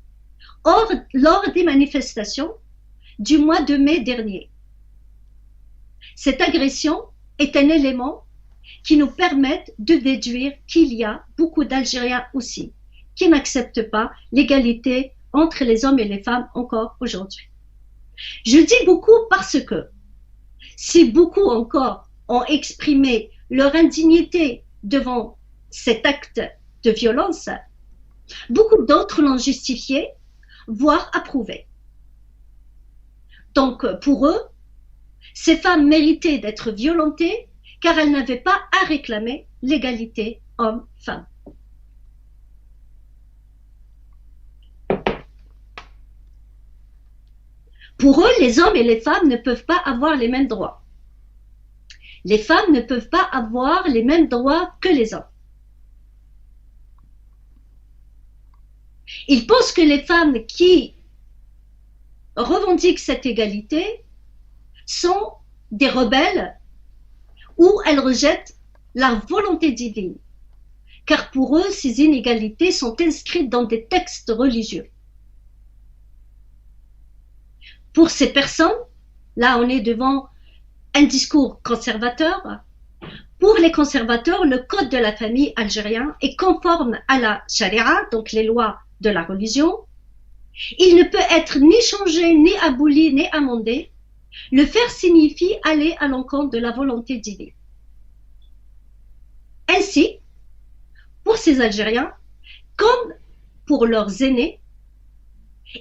lors des manifestations du mois de mai dernier. Cette agression est un élément qui nous permet de déduire qu'il y a beaucoup d'Algériens aussi qui n'acceptent pas l'égalité entre les hommes et les femmes encore aujourd'hui. Je dis beaucoup parce que si beaucoup encore ont exprimé leur indignité devant cet acte de violence, beaucoup d'autres l'ont justifié, voire approuvé. Donc pour eux, ces femmes méritaient d'être violentées car elles n'avaient pas à réclamer l'égalité homme-femme. Pour eux, les hommes et les femmes ne peuvent pas avoir les mêmes droits. Les femmes ne peuvent pas avoir les mêmes droits que les hommes. Ils pensent que les femmes qui revendiquent cette égalité sont des rebelles ou elles rejettent la volonté divine. Car pour eux, ces inégalités sont inscrites dans des textes religieux. Pour ces personnes, là on est devant un discours conservateur. Pour les conservateurs, le code de la famille algérien est conforme à la charia, donc les lois de la religion. Il ne peut être ni changé, ni aboli, ni amendé. Le faire signifie aller à l'encontre de la volonté divine. Ainsi, pour ces Algériens, comme pour leurs aînés,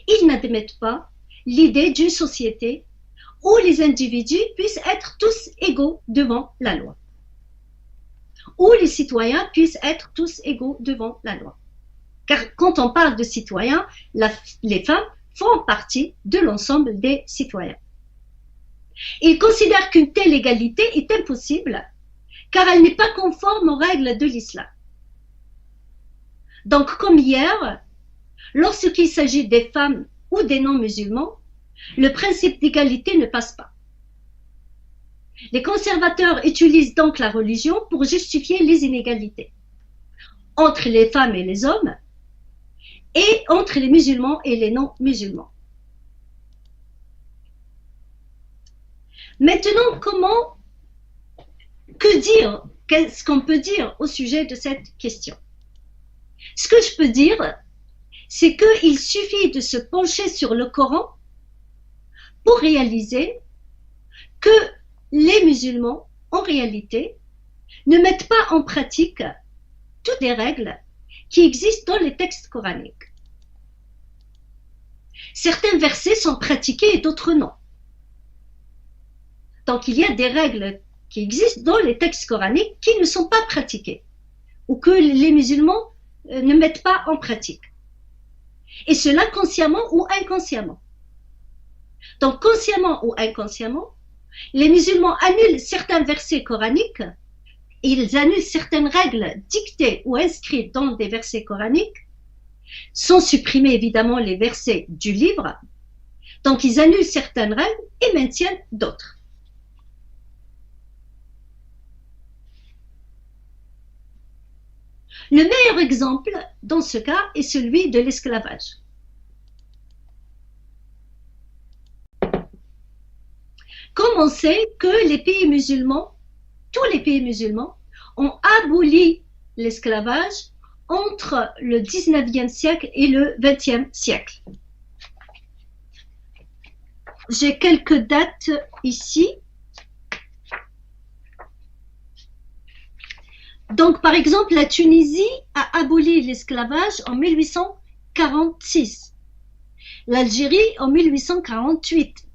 ils n'admettent pas l'idée d'une société où les individus puissent être tous égaux devant la loi, où les citoyens puissent être tous égaux devant la loi. Car quand on parle de citoyens, les femmes font partie de l'ensemble des citoyens. Ils considèrent qu'une telle égalité est impossible car elle n'est pas conforme aux règles de l'islam. Donc, comme hier, lorsqu'il s'agit des femmes ou des non-musulmans, le principe d'égalité ne passe pas. Les conservateurs utilisent donc la religion pour justifier les inégalités entre les femmes et les hommes et entre les musulmans et les non-musulmans. Maintenant, que dire? Qu'est-ce qu'on peut dire au sujet de cette question? Ce que je peux dire, c'est qu'il suffit de se pencher sur le Coran pour réaliser que les musulmans, en réalité, ne mettent pas en pratique toutes les règles qui existent dans les textes coraniques. Certains versets sont pratiqués et d'autres non. Donc il y a des règles qui existent dans les textes coraniques qui ne sont pas pratiquées ou que les musulmans ne mettent pas en pratique. Et cela consciemment ou inconsciemment. Donc consciemment ou inconsciemment, les musulmans annulent certains versets coraniques et ils annulent certaines règles dictées ou inscrites dans des versets coraniques, sans supprimer évidemment les versets du livre. Donc ils annulent certaines règles et maintiennent d'autres. Le meilleur exemple dans ce cas est celui de l'esclavage. Comme on sait que les pays musulmans, tous les pays musulmans, ont aboli l'esclavage entre le 19e siècle et le 20e siècle. J'ai quelques dates ici. Donc, par exemple, la Tunisie a aboli l'esclavage en 1846, l'Algérie en 1848,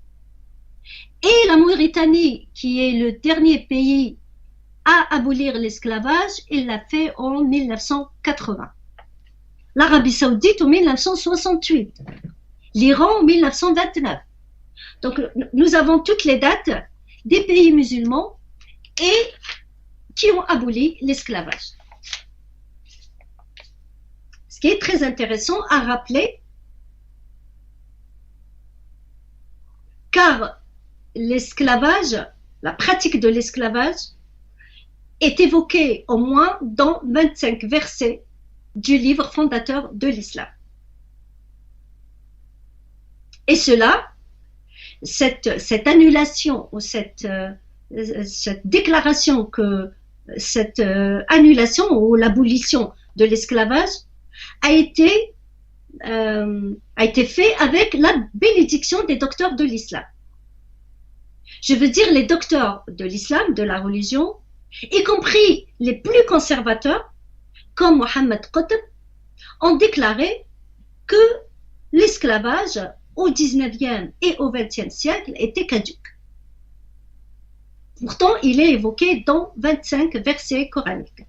et la Mauritanie, qui est le dernier pays à abolir l'esclavage, il l'a fait en 1980. L'Arabie Saoudite en 1968, l'Iran en 1929. Donc, nous avons toutes les dates des pays musulmans et qui ont aboli l'esclavage. Ce qui est très intéressant à rappeler, car l'esclavage, la pratique de l'esclavage, est évoquée au moins dans 25 versets du livre fondateur de l'islam. Et cela, cette annulation ou cette déclaration que cette annulation ou l'abolition de l'esclavage a été fait avec la bénédiction des docteurs de l'islam. Je veux dire les docteurs de l'islam, de la religion, y compris les plus conservateurs, comme Mohammed Qutb, ont déclaré que l'esclavage au 19e et au 20e siècle était caduc. Pourtant, il est évoqué dans 25 versets coraniques.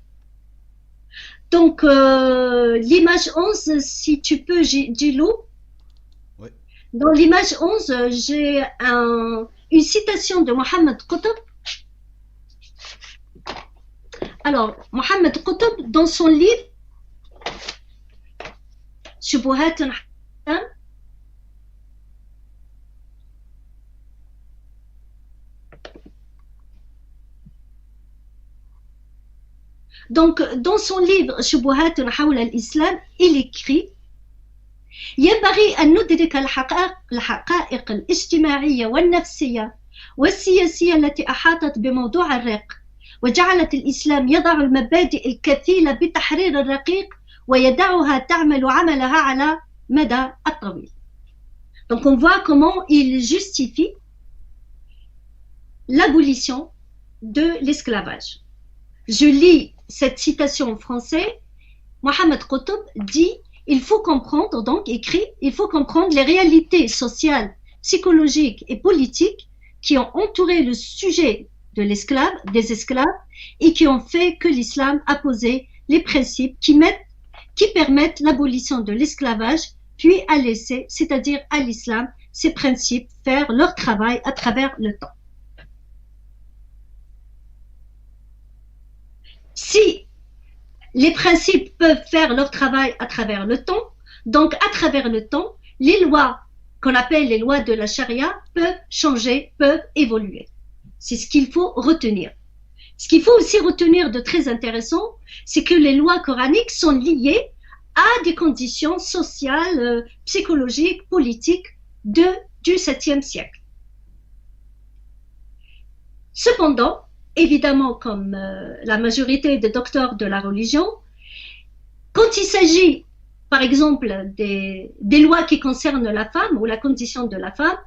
Donc, l'image 11, si tu peux, Djilou. Oui. Dans l'image 11, j'ai une citation de Mohammed Qutb. Alors, Mohammed Qutb, dans son livre, Shubuhat al-Ahkam, donc, dans son livre شبهات حول الإسلام, il écrit ينبغي أن ندرك الحقائق الاجتماعية والنفسية والسياسية التي أحاطت بموضوع الرق وجعلت الإسلام يضع المبادئ الكفيلة بتحرير الرقيق ويدعها تعمل عملها على مدى الطويل. Donc on voit comment il justifie l'abolition de l'esclavage. Je lis cette citation en français. Mohammed Qutb dit il faut comprendre, donc écrit, il faut comprendre les réalités sociales, psychologiques et politiques qui ont entouré le sujet de l'esclave, des esclaves, et qui ont fait que l'islam a posé les principes qui permettent l'abolition de l'esclavage, puis à laisser, c'est-à-dire à l'islam, ces principes faire leur travail à travers le temps. Si les principes peuvent faire leur travail à travers le temps, donc à travers le temps, les lois qu'on appelle les lois de la charia peuvent changer, peuvent évoluer. C'est ce qu'il faut retenir. Ce qu'il faut aussi retenir de très intéressant, c'est que les lois coraniques sont liées à des conditions sociales, psychologiques, politiques du 7e siècle. Cependant, évidemment, comme la majorité des docteurs de la religion, Quand il s'agit, par exemple, des lois qui concernent la femme ou la condition de la femme,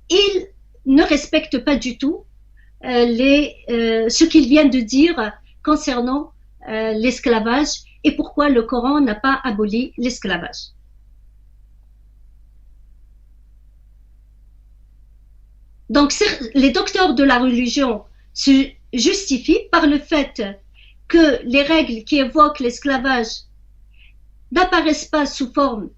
il ne respecte pas du tout ce qu'il vient de dire concernant l'esclavage et pourquoi le Coran n'a pas aboli l'esclavage. Donc, les docteurs de la religion se justifient par le fait que les règles qui évoquent l'esclavage n'apparaissent pas sous forme.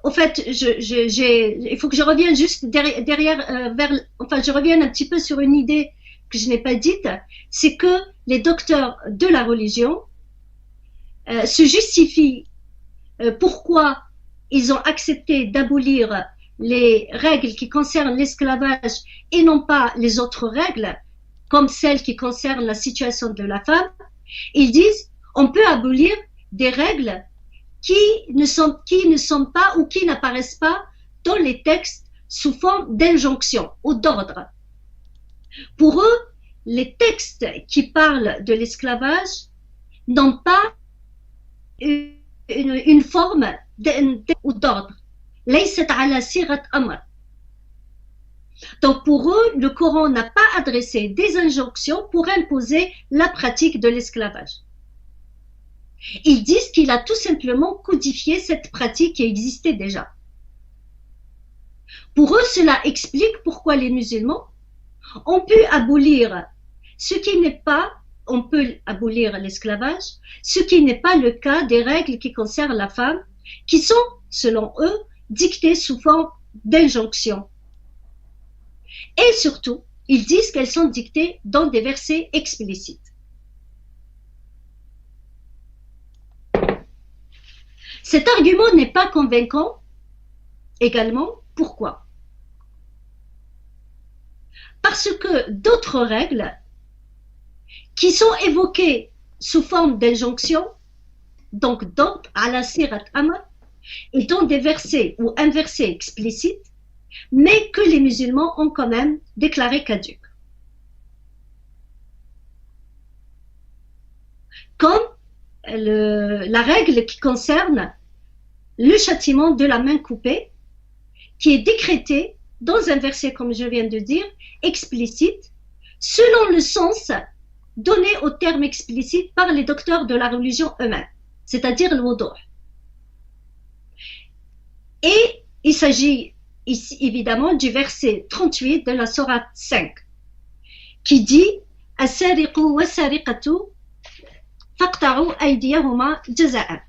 Au fait, il faut que je revienne juste derrière, je revienne un petit peu sur une idée que je n'ai pas dite, c'est que les docteurs de la religion se justifient pourquoi ils ont accepté d'abolir les règles qui concernent l'esclavage et non pas les autres règles, comme celles qui concernent la situation de la femme. Ils disent on peut abolir des règles qui ne sont pas ou qui n'apparaissent pas dans les textes sous forme d'injonction ou d'ordre. Pour eux, les textes qui parlent de l'esclavage n'ont pas une forme ou d'ordre. Donc pour eux, le Coran n'a pas adressé des injonctions pour imposer la pratique de l'esclavage. Ils disent qu'il a tout simplement codifié cette pratique qui existait déjà. Pour eux, cela explique pourquoi les musulmans ont pu abolir ce qui n'est pas, on peut abolir l'esclavage, ce qui n'est pas le cas des règles qui concernent la femme, qui sont, selon eux, dictées sous forme d'injonction. Et surtout, ils disent qu'elles sont dictées dans des versets explicites. Cet argument n'est pas convaincant également. Pourquoi? Parce que d'autres règles qui sont évoquées sous forme d'injonction, donc d'ordre à la sirat amr, et dans des versets ou un verset explicite, mais que les musulmans ont quand même déclaré caduques. Comme la règle qui concerne le châtiment de la main coupée, qui est décrétée dans un verset, comme je viens de dire, explicite, selon le sens donné au terme explicite par les docteurs de la religion eux-mêmes, c'est-à-dire le wudu'. Et il s'agit ici évidemment du verset 38 de la sourate 5, qui dit « As-sariqu was-sariqatu faqta'u aydiyahuma jaza'an »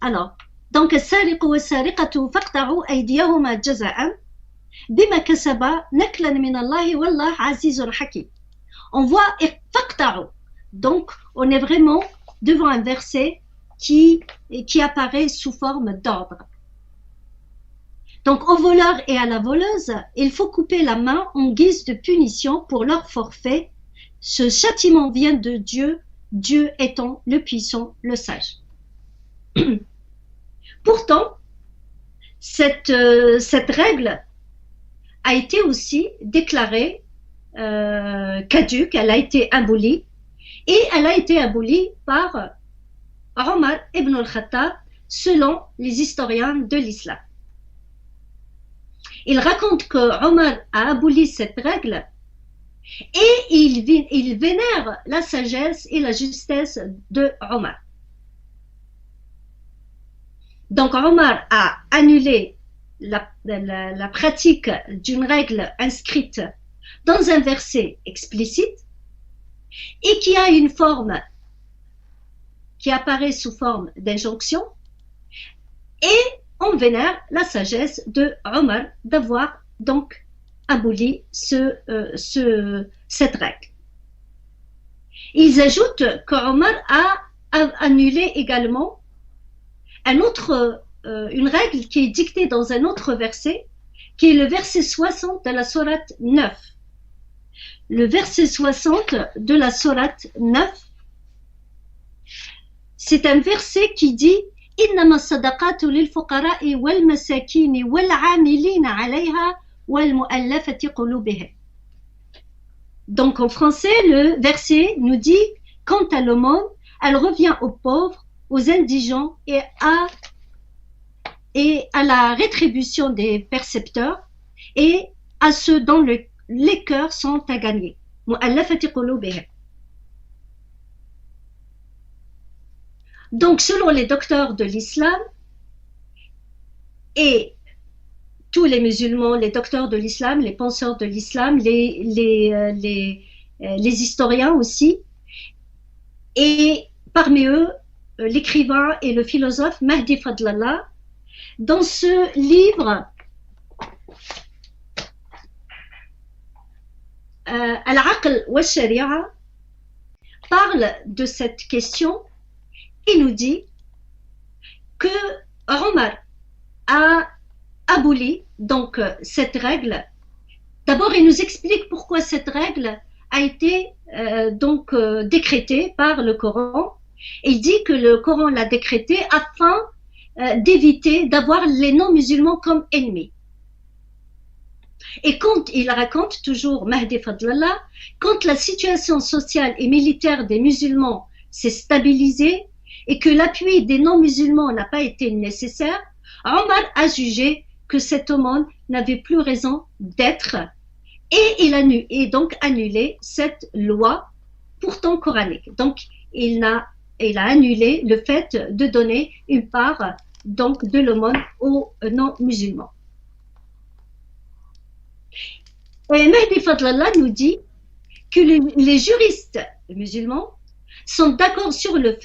Alors, donc As-sariqu was-sariqatu faqta'u aydiyahuma jaza'an bima kasaba naklan min Allah wallah azizun hakim. On voit faqta'u. Donc, on est vraiment devant un verset qui apparaît sous forme d'ordre. Donc, au voleur et à la voleuse, il faut couper la main en guise de punition pour leur forfait. Ce châtiment vient de Dieu, Dieu étant le puissant, le sage. Pourtant, cette règle a été aussi déclarée caduque, elle a été abolie, et elle a été abolie par Omar ibn al-Khattab, selon les historiens de l'islam. Il raconte que Omar a aboli cette règle et il vénère la sagesse et la justesse de Omar. Donc Omar a annulé la pratique d'une règle inscrite dans un verset explicite et qui a une forme qui apparaît sous forme d'injonction, et on vénère la sagesse de Omar d'avoir donc aboli cette règle. Ils ajoutent qu'Omar a annulé également une règle qui est dictée dans un autre verset, qui est le verset 60 de la sourate 9. Le verset 60 de la sourate 9, c'est un verset qui dit إنما الصدقات للفقراء والمساكين والعاملين عليها والمؤلفة قلوبهم. Donc en français, le verset nous dit quant à l'aumône, elle revient aux pauvres, aux indigents et à la rétribution des percepteurs et à ceux dont les cœurs sont à gagner. Donc, selon les docteurs de l'islam et tous les musulmans, les docteurs de l'islam, les penseurs de l'islam, les historiens aussi, et parmi eux, l'écrivain et le philosophe Mahdi Fadlallah, dans ce livre, Al-Aql wa Sharia, parle de cette question et nous dit que Omar a aboli donc cette règle. D'abord, il nous explique pourquoi cette règle a été décrétée par le Coran. Il dit que le Coran l'a décrétée afin d'éviter d'avoir les non-musulmans comme ennemis. Et quand il raconte toujours Mahdi Fadlallah, quand la situation sociale et militaire des musulmans s'est stabilisée et que l'appui des non-musulmans n'a pas été nécessaire, Omar a jugé que cet aumône n'avait plus raison d'être et il a donc annulé cette loi pourtant coranique. Donc il a annulé le fait de donner une part donc de l'aumône aux non-musulmans. Et Mahdi Fadlallah nous dit que les juristes musulmans sont d'accord sur le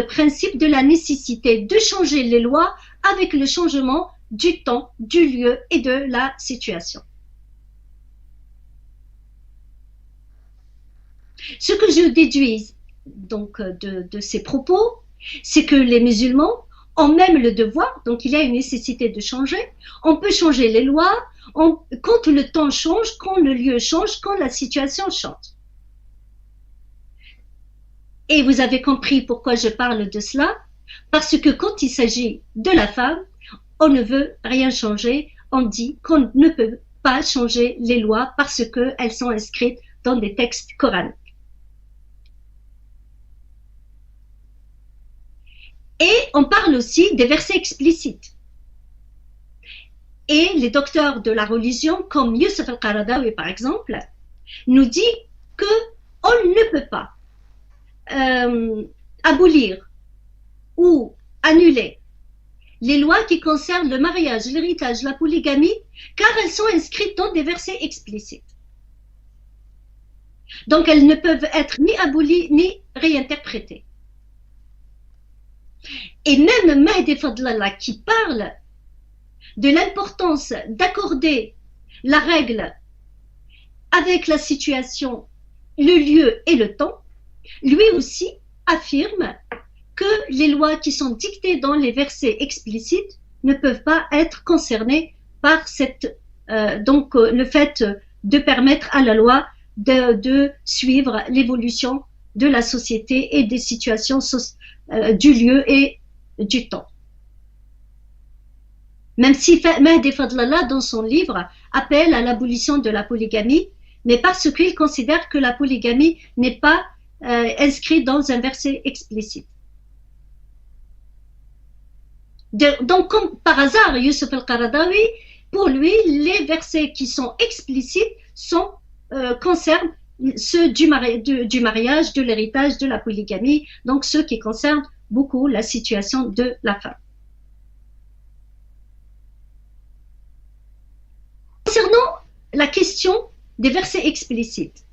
principe de la nécessité de changer les lois avec le changement du temps, du lieu et de la situation. Ce que je déduis donc de ces propos, c'est que les musulmans ont même le devoir, donc il y a une nécessité de changer. On peut changer les lois quand le temps change, quand le lieu change, quand la situation change. Et vous avez compris pourquoi je parle de cela, parce que quand il s'agit de la femme, on ne veut rien changer, on dit qu'on ne peut pas changer les lois parce qu'elles sont inscrites dans des textes coraniques. Et on parle aussi des versets explicites. Et les docteurs de la religion, comme Youssef al-Qaradawi par exemple, nous dit qu'on ne peut pas abolir ou annuler les lois qui concernent le mariage, l'héritage, la polygamie, car elles sont inscrites dans des versets explicites. Donc elles ne peuvent être ni abolies ni réinterprétées. Et même Mahdi Fadlallah qui parle de l'importance d'accorder la règle avec la situation, le lieu et le temps, lui aussi affirme que les lois qui sont dictées dans les versets explicites ne peuvent pas être concernées par le fait de permettre à la loi de suivre l'évolution de la société et des situations du lieu et du temps. Même si Mahdi Fadlallah, dans son livre, appelle à l'abolition de la polygamie, mais parce qu'il considère que la polygamie n'est pas inscrite dans un verset explicite. Donc, comme par hasard, Youssef al-Qaradawi, pour lui, les versets qui sont explicites concernent ceux du mariage, de l'héritage, de la polygamie, donc ceux qui concernent beaucoup la situation de la femme. Concernant la question des versets explicites,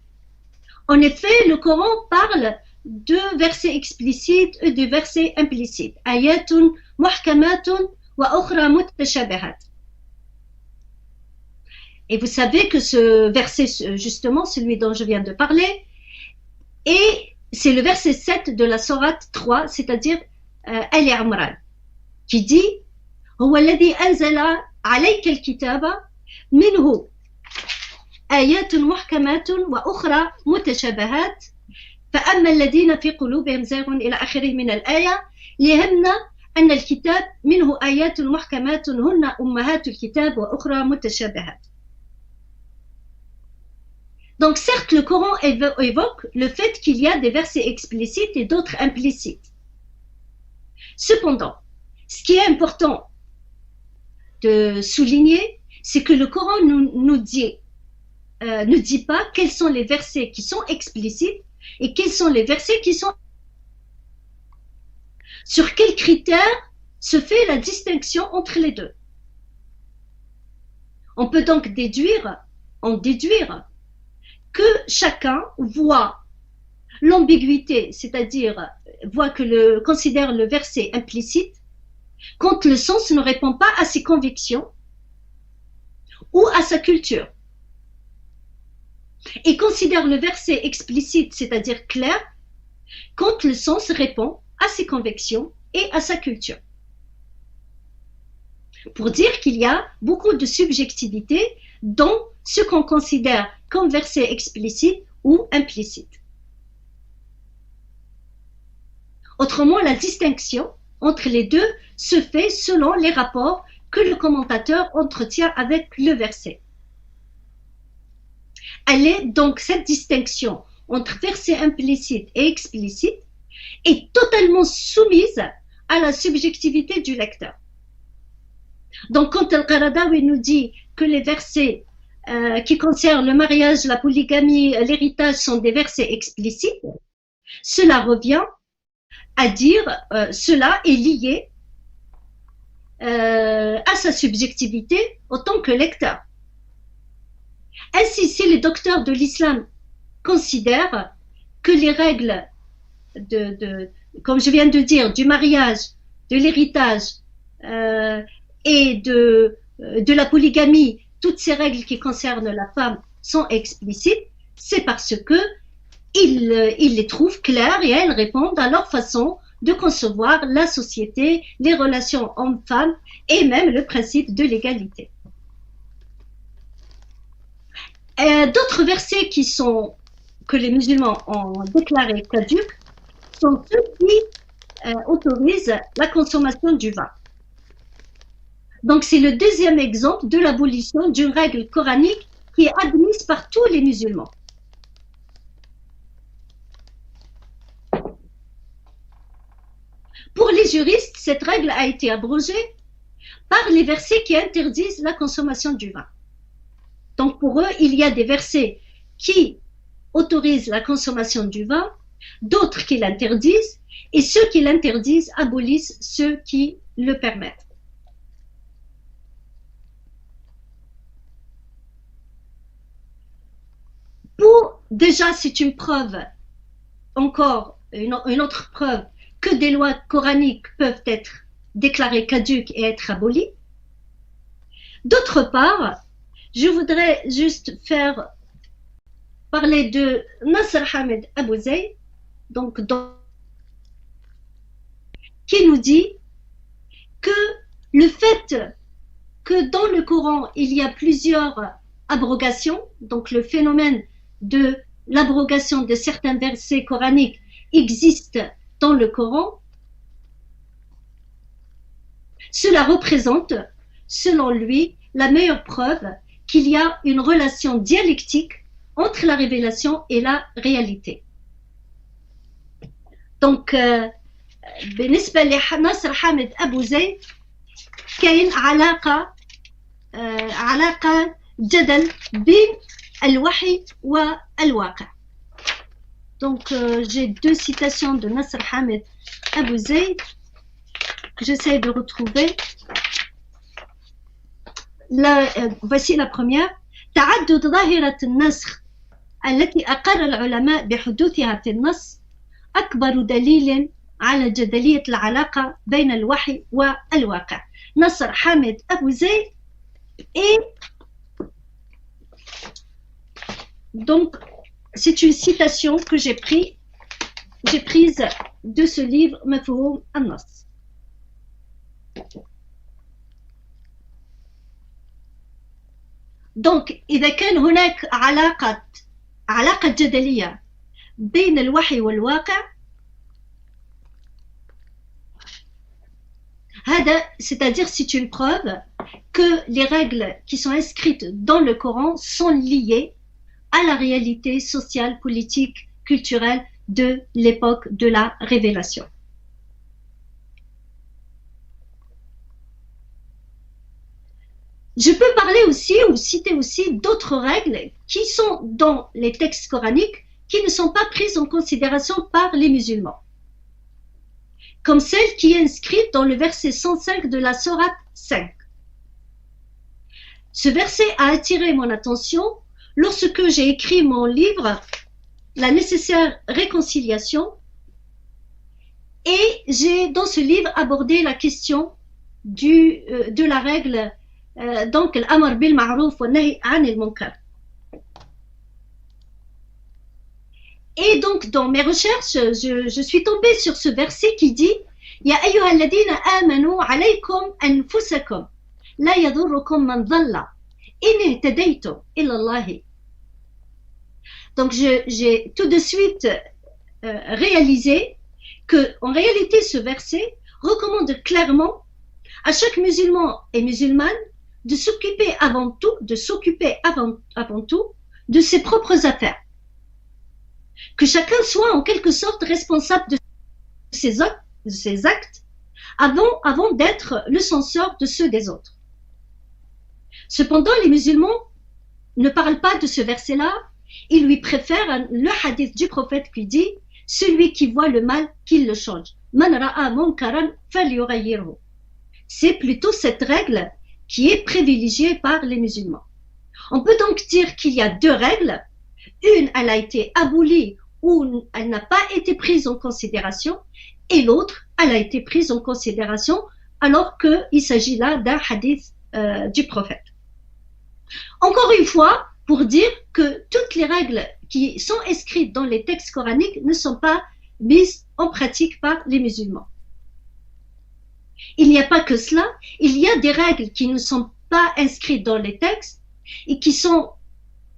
en effet, le Coran parle de versets explicites et de versets implicites. Ayatun muhkamatun wa ukhra mutashabihat. Et vous savez que ce verset, justement, celui dont je viens de parler, et c'est le verset 7 de la sourate 3, c'est-à-dire Ali Imran, qui dit Huwa alladhi anzala alayka al-kitaba minhu ayatun muhkamatun wa ukhra mutashabihat فأما الذين في قلوبهم زيغ إلى آخره من الآية ليهمنا أن الكتاب منه آيات محكمات هن أمهات الكتاب وأخرى متشابهات. Donc certes, le Coran évoque le fait qu'il y a des versets explicites et d'autres implicites. Cependant, ce qui est important de souligner, c'est que le Coran ne dit pas quels sont les versets qui sont explicites et quels sont les versets qui sont... Sur quels critères se fait la distinction entre les deux? On peut donc en déduire que chacun voit l'ambiguïté, c'est-à-dire considère le verset implicite quand le sens ne répond pas à ses convictions ou à sa culture, et considère le verset explicite, c'est-à-dire clair, quand le sens répond à ses convictions et à sa culture. Pour dire qu'il y a beaucoup de subjectivité dans ce qu'on considère comme verset explicite ou implicite. Autrement, la distinction entre les deux se fait selon les rapports que le commentateur entretient avec le verset. Elle est donc cette distinction entre verset implicite et explicite est totalement soumise à la subjectivité du lecteur. Donc quand Al-Qaradawi nous dit que les versets qui concernent le mariage, la polygamie, l'héritage sont des versets explicites, cela revient à dire cela est lié à sa subjectivité en tant que lecteur. Ainsi, si les docteurs de l'islam considèrent que les règles comme je viens de dire, du mariage, de l'héritage et de la polygamie, toutes ces règles qui concernent la femme sont explicites, c'est parce que ils les trouvent claires et elles répondent à leur façon de concevoir la société, les relations hommes-femmes et même le principe de l'égalité. D'autres versets que les musulmans ont déclarés caducs sont ceux qui autorisent la consommation du vin. Donc c'est le deuxième exemple de l'abolition d'une règle coranique qui est admise par tous les musulmans. Pour les juristes, cette règle a été abrogée par les versets qui interdisent la consommation du vin. Donc pour eux, il y a des versets qui autorisent la consommation du vin, d'autres qui l'interdisent, et ceux qui l'interdisent abolissent ceux qui le permettent. Déjà, c'est une preuve, encore une autre preuve, que des lois coraniques peuvent être déclarées caduques et être abolies. D'autre part, je voudrais juste parler de Nasr Hamed Abou Zayd, qui nous dit que le fait que dans le Coran, il y a plusieurs abrogations, donc le phénomène de l'abrogation de certains versets coraniques existe dans le Coran, cela représente, selon lui, la meilleure preuve qu'il y a une relation dialectique entre la révélation et la réalité. Donc, بالنسبة لناصر حامد أبو زيد كاين علاقة جدل بين الوحي والواقع. Donc, j'ai deux citations de Nasr Hamed Abou Zayd que j'essaie de retrouver. Voici la première. تعدد ظاهرة النسخ التي أقر العلماء بحدوثها في النص أكبر دليل على جدلية العلاقة بين الوحي والواقع. نصر حامد أبو زيد. Et donc c'est une citation que j'ai prise de ce livre مفهوم النص. Donc إذا كان هناك علاقة جدلية بين الوحي والواقع، c'est-à-dire c'est une preuve que les règles qui sont inscrites dans le Coran sont liées à la réalité sociale, politique, culturelle de l'époque de la révélation. Je peux parler aussi ou citer aussi d'autres règles qui sont dans les textes coraniques qui ne sont pas prises en considération par les musulmans. Comme celle qui est inscrite dans le verset 105 de la sourate 5. Ce verset a attiré mon attention lorsque j'ai écrit mon livre « La nécessaire réconciliation » et j'ai dans ce livre abordé la question de la règle donc l'amr bil ma'rouf wa nahy anil munkar. Et donc dans mes recherches, je suis tombée sur ce verset qui dit Ya ayyuhalladhina amanu alaykum anfusakum la yadurrukum man dhalla in ihtadaytum ila Allah. Donc j'ai tout de suite réalisé que en réalité ce verset recommande clairement à chaque musulman et musulmane de s'occuper avant tout de ses propres affaires. Que chacun soit en quelque sorte responsable de ses actes avant d'être le censeur de ceux des autres. Cependant, les musulmans ne parlent pas de ce verset-là, ils lui préfèrent le hadith du prophète qui dit « Celui qui voit le mal, qu'il le change. Man ra'a munkaran falyughayyirhu » C'est plutôt cette règle qui est privilégiée par les musulmans. On peut donc dire qu'il y a deux règles. Une, elle a été abolie ou elle n'a pas été prise en considération, et l'autre, elle a été prise en considération alors qu'il s'agit là d'un hadith du prophète. Encore une fois, pour dire que toutes les règles qui sont inscrites dans les textes coraniques ne sont pas mises en pratique par les musulmans. Il n'y a pas que cela, il y a des règles qui ne sont pas inscrites dans les textes et qui sont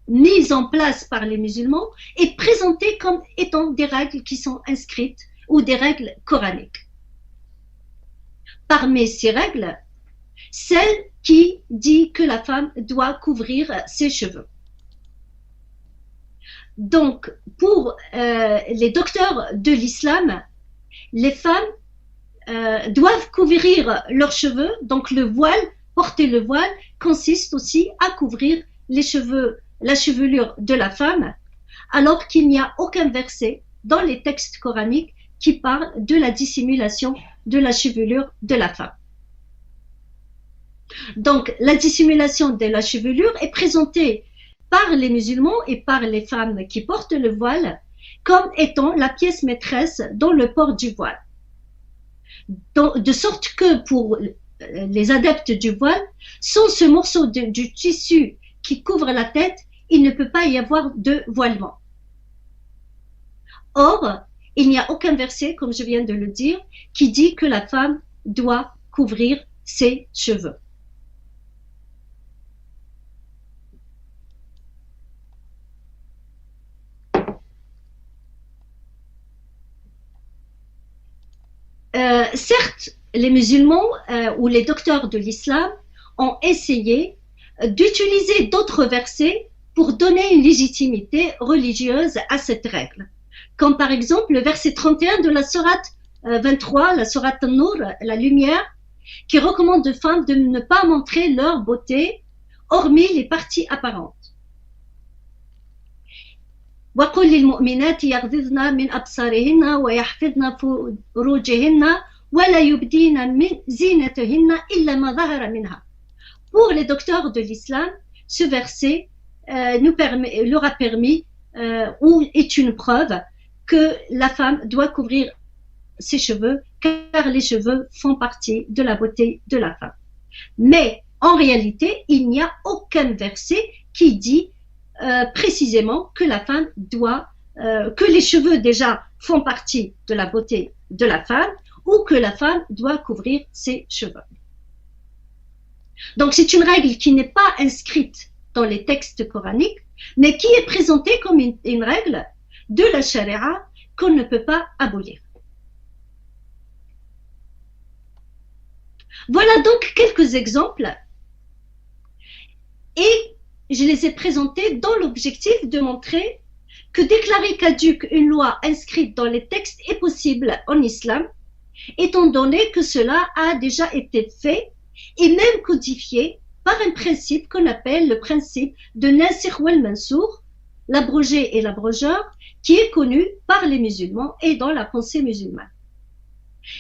mises en place par les musulmans et présentées comme étant des règles qui sont inscrites ou des règles coraniques. Parmi ces règles, celle qui dit que la femme doit couvrir ses cheveux. Donc, pour les docteurs de l'islam, les femmes doivent couvrir leurs cheveux, donc le voile, porter le voile consiste aussi à couvrir les cheveux, la chevelure de la femme, alors qu'il n'y a aucun verset dans les textes coraniques qui parle de la dissimulation de la chevelure de la femme. Donc, la dissimulation de la chevelure est présentée par les musulmans et par les femmes qui portent le voile comme étant la pièce maîtresse dans le port du voile. Donc, de sorte que pour les adeptes du voile, sans ce morceau du tissu qui couvre la tête, il ne peut pas y avoir de voilement. Or, il n'y a aucun verset, comme je viens de le dire, qui dit que la femme doit couvrir ses cheveux. Certes, les musulmans ou les docteurs de l'islam ont essayé d'utiliser d'autres versets pour donner une légitimité religieuse à cette règle. Comme par exemple le verset 31 de la sourate 23, la sourate An-Nur, la lumière, qui recommande aux femmes de ne pas montrer leur beauté, hormis les parties apparentes. وَقُلْ لِلْمُؤْمِنَاتِ يَغْضِضْنَ مِنْ أَبْصَارِهِنَّ وَيَحْفِظْنَ فُرُوجِهِنَّ وَلَا يُبْدِينَ مِنْ زِينَتِهِنَّ إِلَّا مَا ظَهَرَ مِنْهَا. Pour les docteurs de l'islam, ce verset leur a permis ou est une preuve que la femme doit couvrir ses cheveux, car les cheveux font partie de la beauté de la femme. Mais en réalité, il n'y a aucun verset qui dit précisément que la femme doit, que les cheveux déjà font partie de la beauté de la femme ou que la femme doit couvrir ses cheveux. Donc c'est une règle qui n'est pas inscrite dans les textes coraniques, mais qui est présentée comme une règle de la charia qu'on ne peut pas abolir. Voilà donc quelques exemples. Et je les ai présentés dans l'objectif de montrer que déclarer caduque une loi inscrite dans les textes est possible en islam, étant donné que cela a déjà été fait et même codifié par un principe qu'on appelle le principe de Nasikh wal Mansour, l'abrogé et l'abrogeur, qui est connu par les musulmans et dans la pensée musulmane.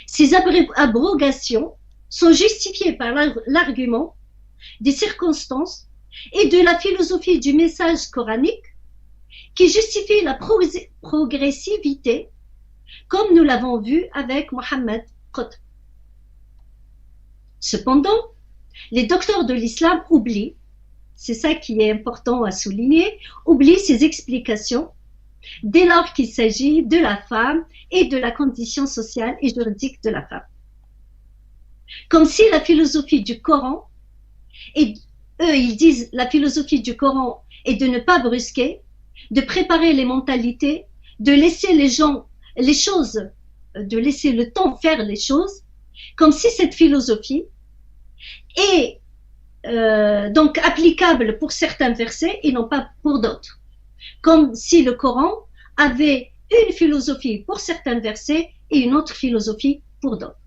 Ces abrogations sont justifiées par l'argument des circonstances et de la philosophie du message coranique qui justifie la progressivité, comme nous l'avons vu avec Mohammed Qutb. Cependant, les docteurs de l'islam oublient, c'est ça qui est important à souligner, oublient ces explications dès lors qu'il s'agit de la femme et de la condition sociale et juridique de la femme. Comme si la philosophie du Coran, et eux ils disent la philosophie du Coran est de ne pas brusquer, de préparer les mentalités, de laisser les gens, les choses, de laisser le temps faire les choses, comme si cette philosophie est donc applicable pour certains versets et non pas pour d'autres. Comme si le Coran avait une philosophie pour certains versets et une autre philosophie pour d'autres.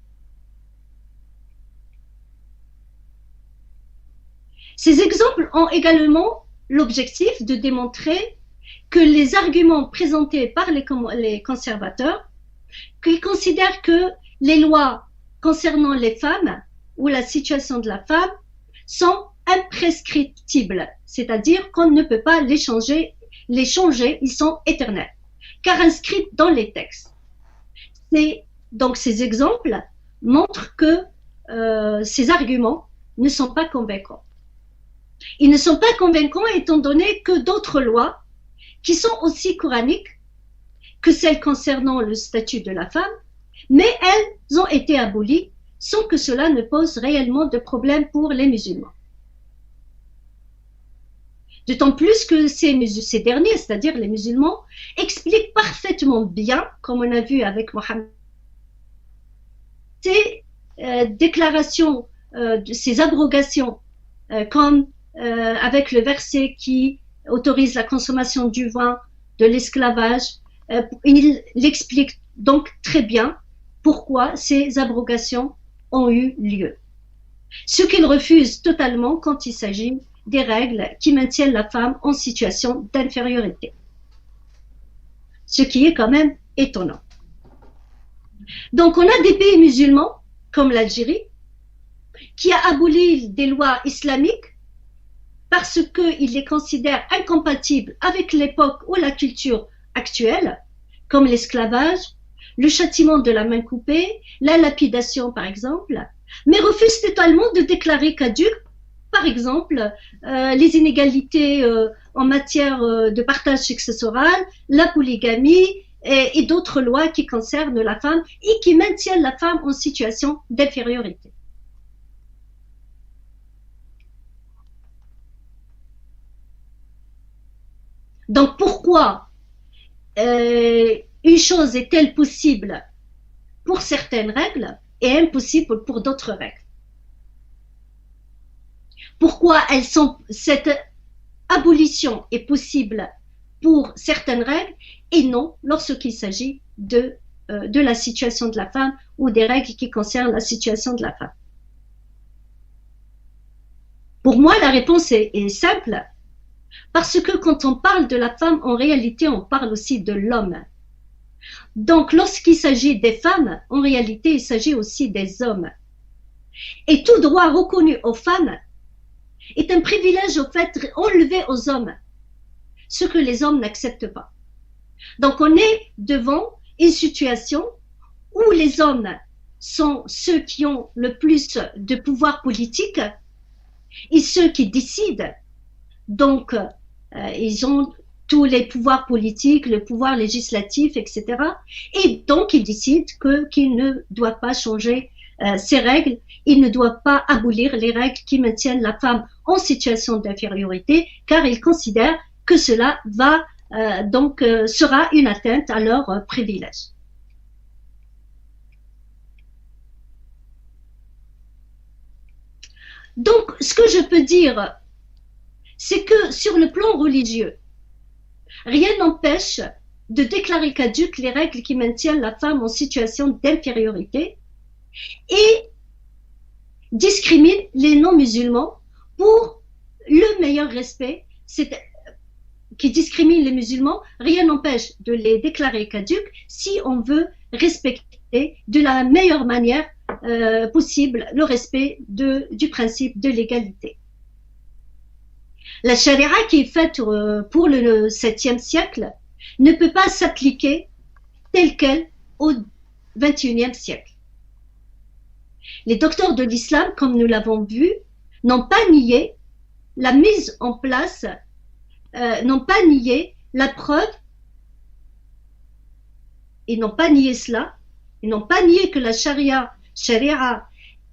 Ces exemples ont également l'objectif de démontrer que les arguments présentés par les conservateurs, qui considèrent que les lois concernant les femmes ou la situation de la femme sont imprescriptibles, c'est-à-dire qu'on ne peut pas les changer, ils sont éternels, car inscrits dans les textes. Donc ces exemples montrent que ces arguments ne sont pas convaincants. Ils ne sont pas convaincants étant donné que d'autres lois, qui sont aussi coraniques que celles concernant le statut de la femme, mais elles ont été abolies sans que cela ne pose réellement de problème pour les musulmans. D'autant plus que ces derniers, c'est-à-dire les musulmans, expliquent parfaitement bien, comme on a vu avec Mohammed, ces déclarations, ces abrogations, comme avec le verset qui autorise la consommation du vin, de l'esclavage. Il explique donc très bien pourquoi ces abrogations ont eu lieu. Ce qu'il refuse totalement quand il s'agit des règles qui maintiennent la femme en situation d'infériorité. Ce qui est quand même étonnant. Donc on a des pays musulmans, comme l'Algérie, qui a aboli des lois islamiques parce qu'ils les considèrent incompatibles avec l'époque ou la culture actuelle, comme l'esclavage, le châtiment de la main coupée, la lapidation par exemple, mais refusent totalement de déclarer caduques, par exemple, les inégalités en matière de partage successoral, la polygamie et d'autres lois qui concernent la femme et qui maintiennent la femme en situation d'infériorité. Donc pourquoi une chose est-elle possible pour certaines règles et impossible pour d'autres règles? Pourquoi cette abolition est possible pour certaines règles et non lorsqu'il s'agit de la situation de la femme ou des règles qui concernent la situation de la femme? Pour moi, la réponse est simple. Parce que quand on parle de la femme, en réalité, on parle aussi de l'homme. Donc, lorsqu'il s'agit des femmes, en réalité, il s'agit aussi des hommes. Et tout droit reconnu aux femmes est un privilège au fait enlevé aux hommes, ce que les hommes n'acceptent pas. Donc, on est devant une situation où les hommes sont ceux qui ont le plus de pouvoir politique et ceux qui décident. Donc, ils ont tous les pouvoirs politiques, le pouvoir législatif, etc. Et donc, ils décident qu'ils ne doivent pas changer ces règles, ils ne doivent pas abolir les règles qui maintiennent la femme en situation d'infériorité, car ils considèrent que cela va sera une atteinte à leurs privilèges. Donc, ce que je peux dire, c'est que sur le plan religieux, rien n'empêche de déclarer caduques les règles qui maintiennent la femme en situation d'infériorité et discrimine les non-musulmans pour le meilleur respect, qui discrimine les musulmans, rien n'empêche de les déclarer caduques si on veut respecter de la meilleure manière possible le respect du principe de l'égalité. La charia qui est faite pour le 7e siècle ne peut pas s'appliquer telle quelle au 21e siècle. Les docteurs de l'islam, comme nous l'avons vu, n'ont pas nié la mise en place, n'ont pas nié la preuve, ils n'ont pas nié cela, ils n'ont pas nié que la charia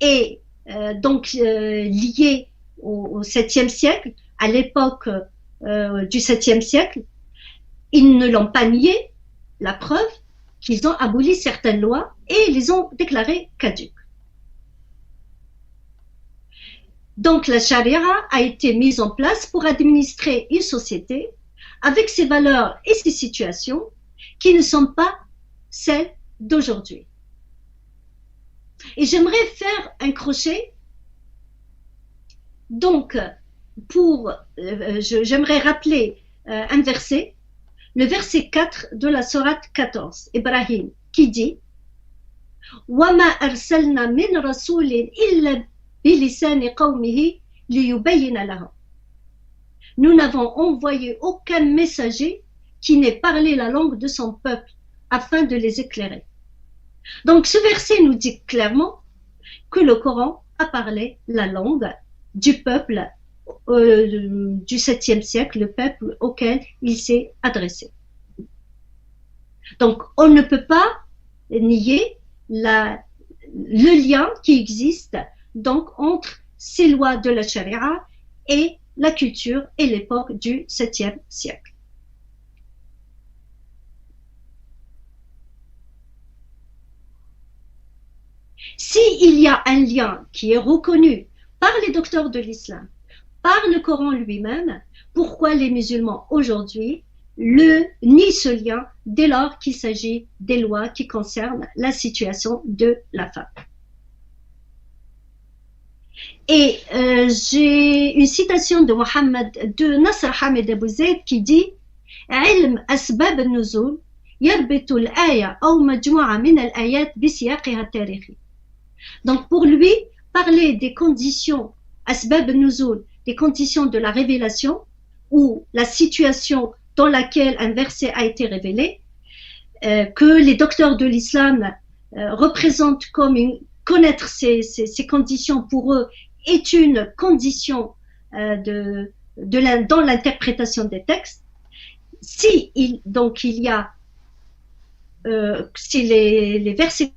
est liée au 7e siècle, à l'époque du 7e siècle. Ils ne l'ont pas nié, la preuve qu'ils ont aboli certaines lois et les ont déclarées caduques. Donc la charia a été mise en place pour administrer une société avec ses valeurs et ses situations qui ne sont pas celles d'aujourd'hui. Et j'aimerais faire un crochet. Donc, j'aimerais rappeler un verset, le verset 4 de la sourate 14, Ibrahim, qui dit وَمَا أَرْسَلْنَا مِنْ رَسُولٍ إِلَّا بِلِسَانِ قَوْمِهِ لِيُبَيِّنَ لَهُمْ. Nous n'avons envoyé aucun messager qui n'ait parlé la langue de son peuple afin de les éclairer. Donc ce verset nous dit clairement que le Coran a parlé la langue du peuple du 7e siècle, le peuple auquel il s'est adressé. Donc on ne peut pas nier le lien qui existe donc entre ces lois de la charia et la culture et l'époque du 7e siècle. S'il y a un lien qui est reconnu par les docteurs de l'islam, par le Coran lui-même, pourquoi les musulmans aujourd'hui nient ce lien dès lors qu'il s'agit des lois qui concernent la situation de la femme? Et j'ai une citation de Nasr Hamed Abou Zaid qui dit علم أسباب النزول يربط الآية أو مجموعة من الآيات بسياقها التاريخي. Donc pour lui, parler des conditions أسباب النزول, des conditions de la révélation ou la situation dans laquelle un verset a été révélé, que les docteurs de l'islam représentent comme connaître ces conditions pour eux est une condition dans l'interprétation des textes. Si les versets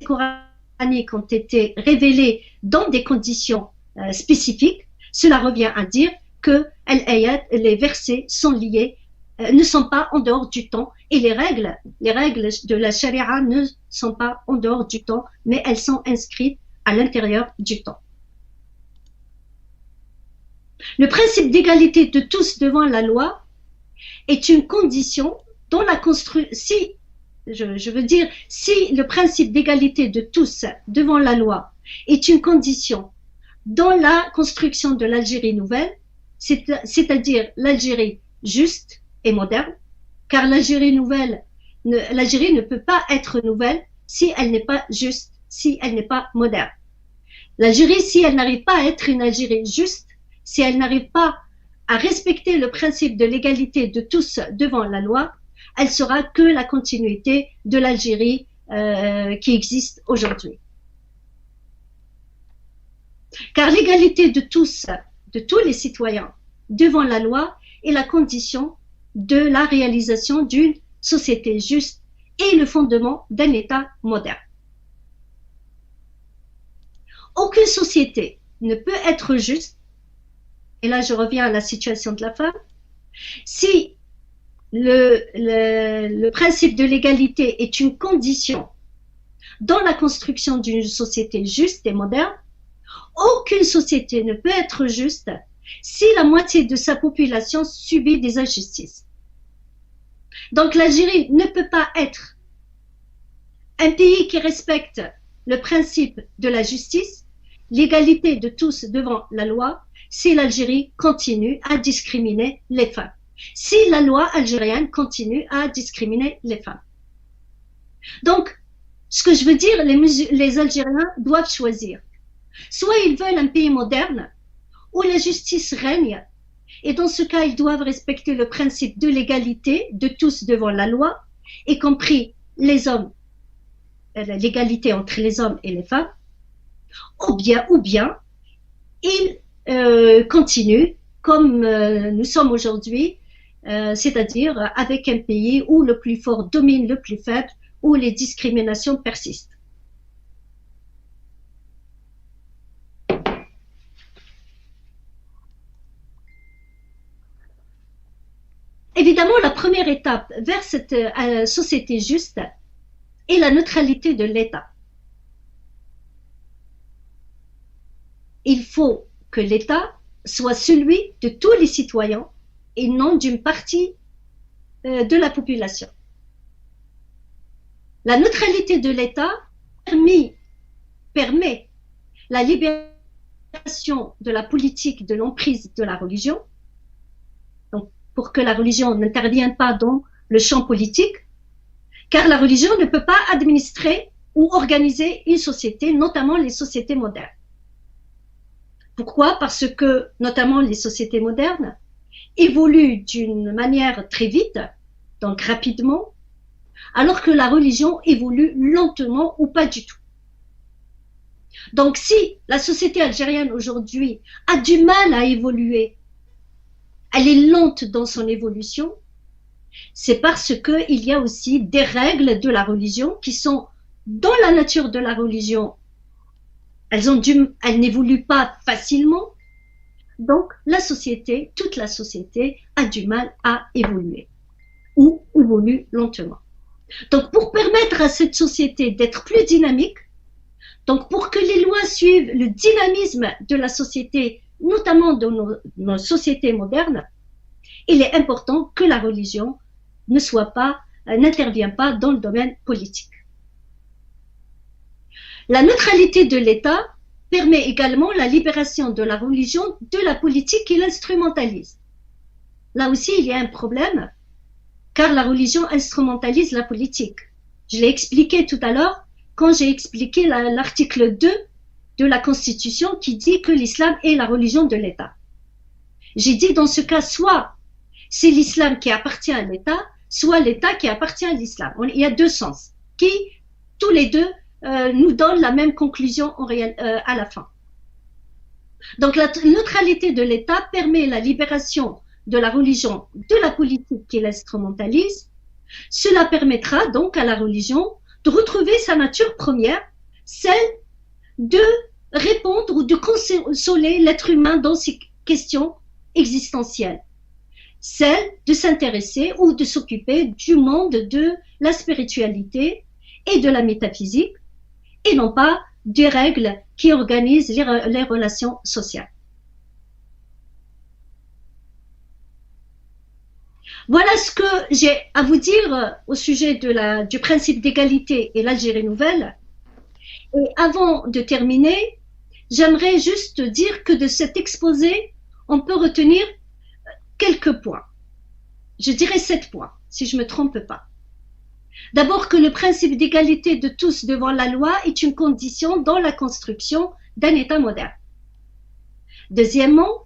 coraniques ont été révélés dans des conditions spécifiques, cela revient à dire que les versets sont liés, ne sont pas en dehors du temps, et les règles de la charia ne sont pas en dehors du temps, mais elles sont inscrites à l'intérieur du temps. Le principe d'égalité de tous devant la loi est une condition dont la construction, si le principe d'égalité de tous devant la loi est une condition dans la construction de l'Algérie nouvelle, c'est-à-dire l'Algérie juste et moderne, car l'Algérie ne peut pas être nouvelle si elle n'est pas juste, si elle n'est pas moderne. L'Algérie, si elle n'arrive pas à être une Algérie juste, si elle n'arrive pas à respecter le principe de l'égalité de tous devant la loi, elle sera que la continuité de l'Algérie qui existe aujourd'hui. Car l'égalité de tous les citoyens devant la loi est la condition de la réalisation d'une société juste et le fondement d'un État moderne. Aucune société ne peut être juste, et là je reviens à la situation de la femme, si le principe de l'égalité est une condition dans la construction d'une société juste et moderne. Aucune société ne peut être juste si la moitié de sa population subit des injustices. Donc l'Algérie ne peut pas être un pays qui respecte le principe de la justice, l'égalité de tous devant la loi, si l'Algérie continue à discriminer les femmes. Si la loi algérienne continue à discriminer les femmes. Donc, ce que je veux dire, les Algériens doivent choisir. Soit ils veulent un pays moderne, où la justice règne, et dans ce cas, ils doivent respecter le principe de l'égalité de tous devant la loi, y compris les hommes, l'égalité entre les hommes et les femmes, ou bien ils continuent comme nous sommes aujourd'hui, c'est-à-dire avec un pays où le plus fort domine le plus faible, où les discriminations persistent. Évidemment, la première étape vers cette société juste est la neutralité de l'État. Il faut que l'État soit celui de tous les citoyens et non d'une partie de la population. La neutralité de l'État permet la libération de la politique de l'emprise de la religion, donc pour que la religion n'intervienne pas dans le champ politique, car la religion ne peut pas administrer ou organiser une société, notamment les sociétés modernes. Pourquoi? Parce que, notamment les sociétés modernes, évoluent d'une manière très vite, donc rapidement, alors que la religion évolue lentement ou pas du tout. Donc si la société algérienne aujourd'hui a du mal à évoluer, elle est lente dans son évolution, c'est parce qu'il y a aussi des règles de la religion qui sont dans la nature de la religion. Elles n'évoluent pas facilement, donc la société, toute la société a du mal à évoluer ou évolue lentement. Donc pour permettre à cette société d'être plus dynamique, donc pour que les lois suivent le dynamisme de la société, notamment dans nos sociétés modernes, il est important que la religion n'intervienne pas dans le domaine politique. La neutralité de l'État permet également la libération de la religion de la politique qui l'instrumentalise. Là aussi, il y a un problème, car la religion instrumentalise la politique. Je l'ai expliqué tout à l'heure quand j'ai expliqué l'article 2 de la Constitution qui dit que l'islam est la religion de l'État. J'ai dit dans ce cas, soit c'est l'islam qui appartient à l'État, soit l'État qui appartient à l'islam. Il y a deux sens qui, tous les deux, nous donnent la même conclusion à la fin. Donc la neutralité de l'État permet la libération de la religion de la politique qui l'instrumentalise. Cela permettra donc à la religion de retrouver sa nature première, celle de répondre ou de consoler l'être humain dans ses questions existentielles, celle de s'intéresser ou de s'occuper du monde de la spiritualité et de la métaphysique, et non pas des règles qui organisent les relations sociales. Voilà ce que j'ai à vous dire au sujet du principe d'égalité et l'Algérie nouvelle. Et avant de terminer, j'aimerais juste dire que de cet exposé, on peut retenir quelques points. Je dirais 7 points, si je ne me trompe pas. D'abord que le principe d'égalité de tous devant la loi est une condition dans la construction d'un État moderne. Deuxièmement,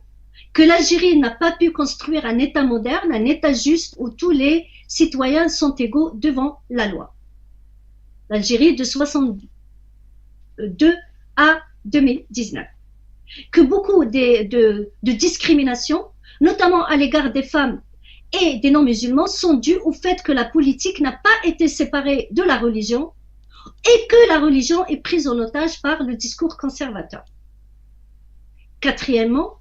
que l'Algérie n'a pas pu construire un État moderne, un État juste où tous les citoyens sont égaux devant la loi. L'Algérie de 1962 à 2019. Que beaucoup de discriminations, notamment à l'égard des femmes et des non-musulmans, sont dues au fait que la politique n'a pas été séparée de la religion et que la religion est prise en otage par le discours conservateur. Quatrièmement,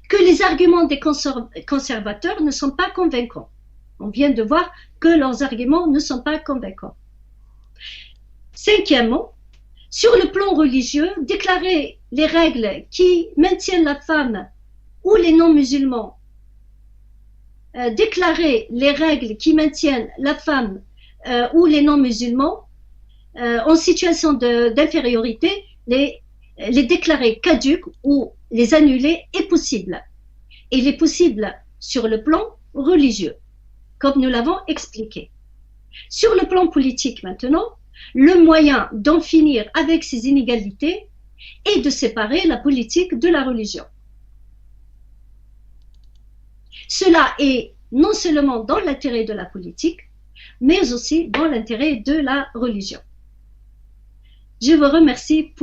que les arguments des conservateurs ne sont pas convaincants. On vient de voir que leurs arguments ne sont pas convaincants. Cinquièmement, sur le plan religieux, déclarer les règles qui maintiennent la femme ou les non-musulmans déclarer les règles qui maintiennent la femme ou les non-musulmans en situation d'infériorité, les déclarer caduques ou les annuler est possible. Et il est possible sur le plan religieux, comme nous l'avons expliqué. Sur le plan politique maintenant, le moyen d'en finir avec ces inégalités est de séparer la politique de la religion. Cela est non seulement dans l'intérêt de la politique, mais aussi dans l'intérêt de la religion. Je vous remercie.